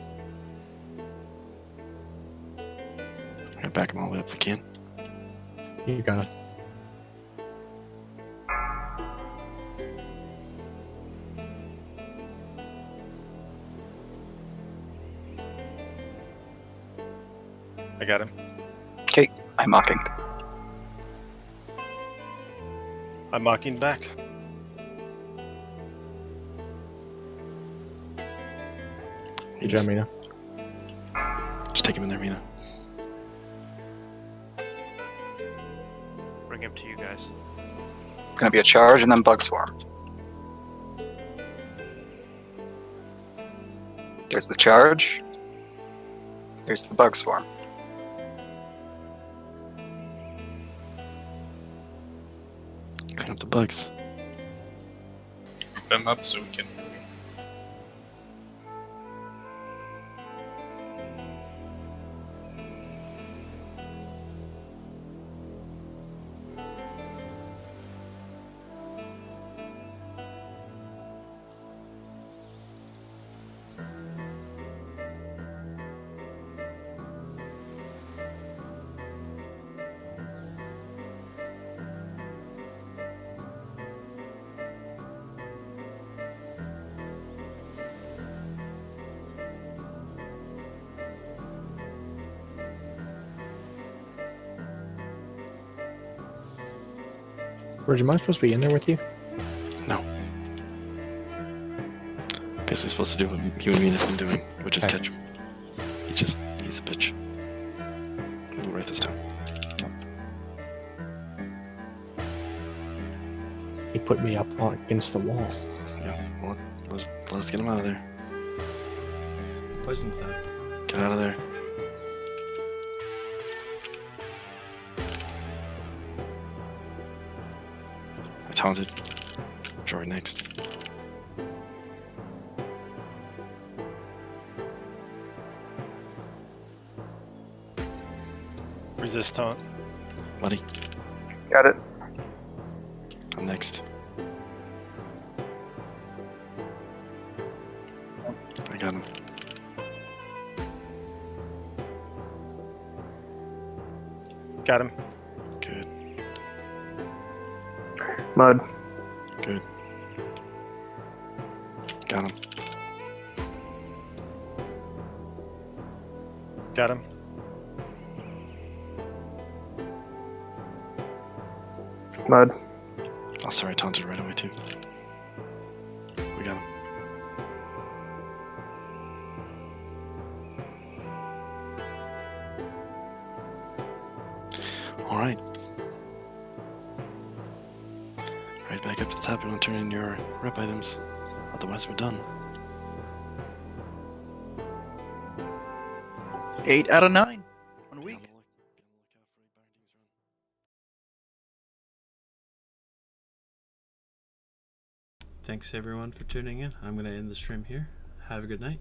I'm gonna back him all the way up if we can. You got it. I got him. Okay, I'm mocking. I'm mocking back. Good job, Mina. Just take him in there, Mina. Bring him to you guys. Gonna be a charge and then bug swarm. There's the charge. There's the bug swarm. Clean up the bugs. Them up so we can. Virgin, am I supposed to be in there with you? No. Basically supposed to do what you and Mina have been doing, which is catch him. He's a bitch. We'll write this down. He put me up against the wall. Yeah, well, let's get him out of there. Poison cloud. Get out of there. I taunted. Joy next. Resist taunt. Buddy. Got it. I'm next. I got him. Got him. Good. Mud. Good. Got him. Got him. Mud. Oh, sorry, I taunted right away too. We got him. Alright. Right back up to the top. You want to turn in your rep items. Otherwise, we're done. 8 out of 9. 1 week. Thanks everyone for tuning in. I'm going to end the stream here. Have a good night.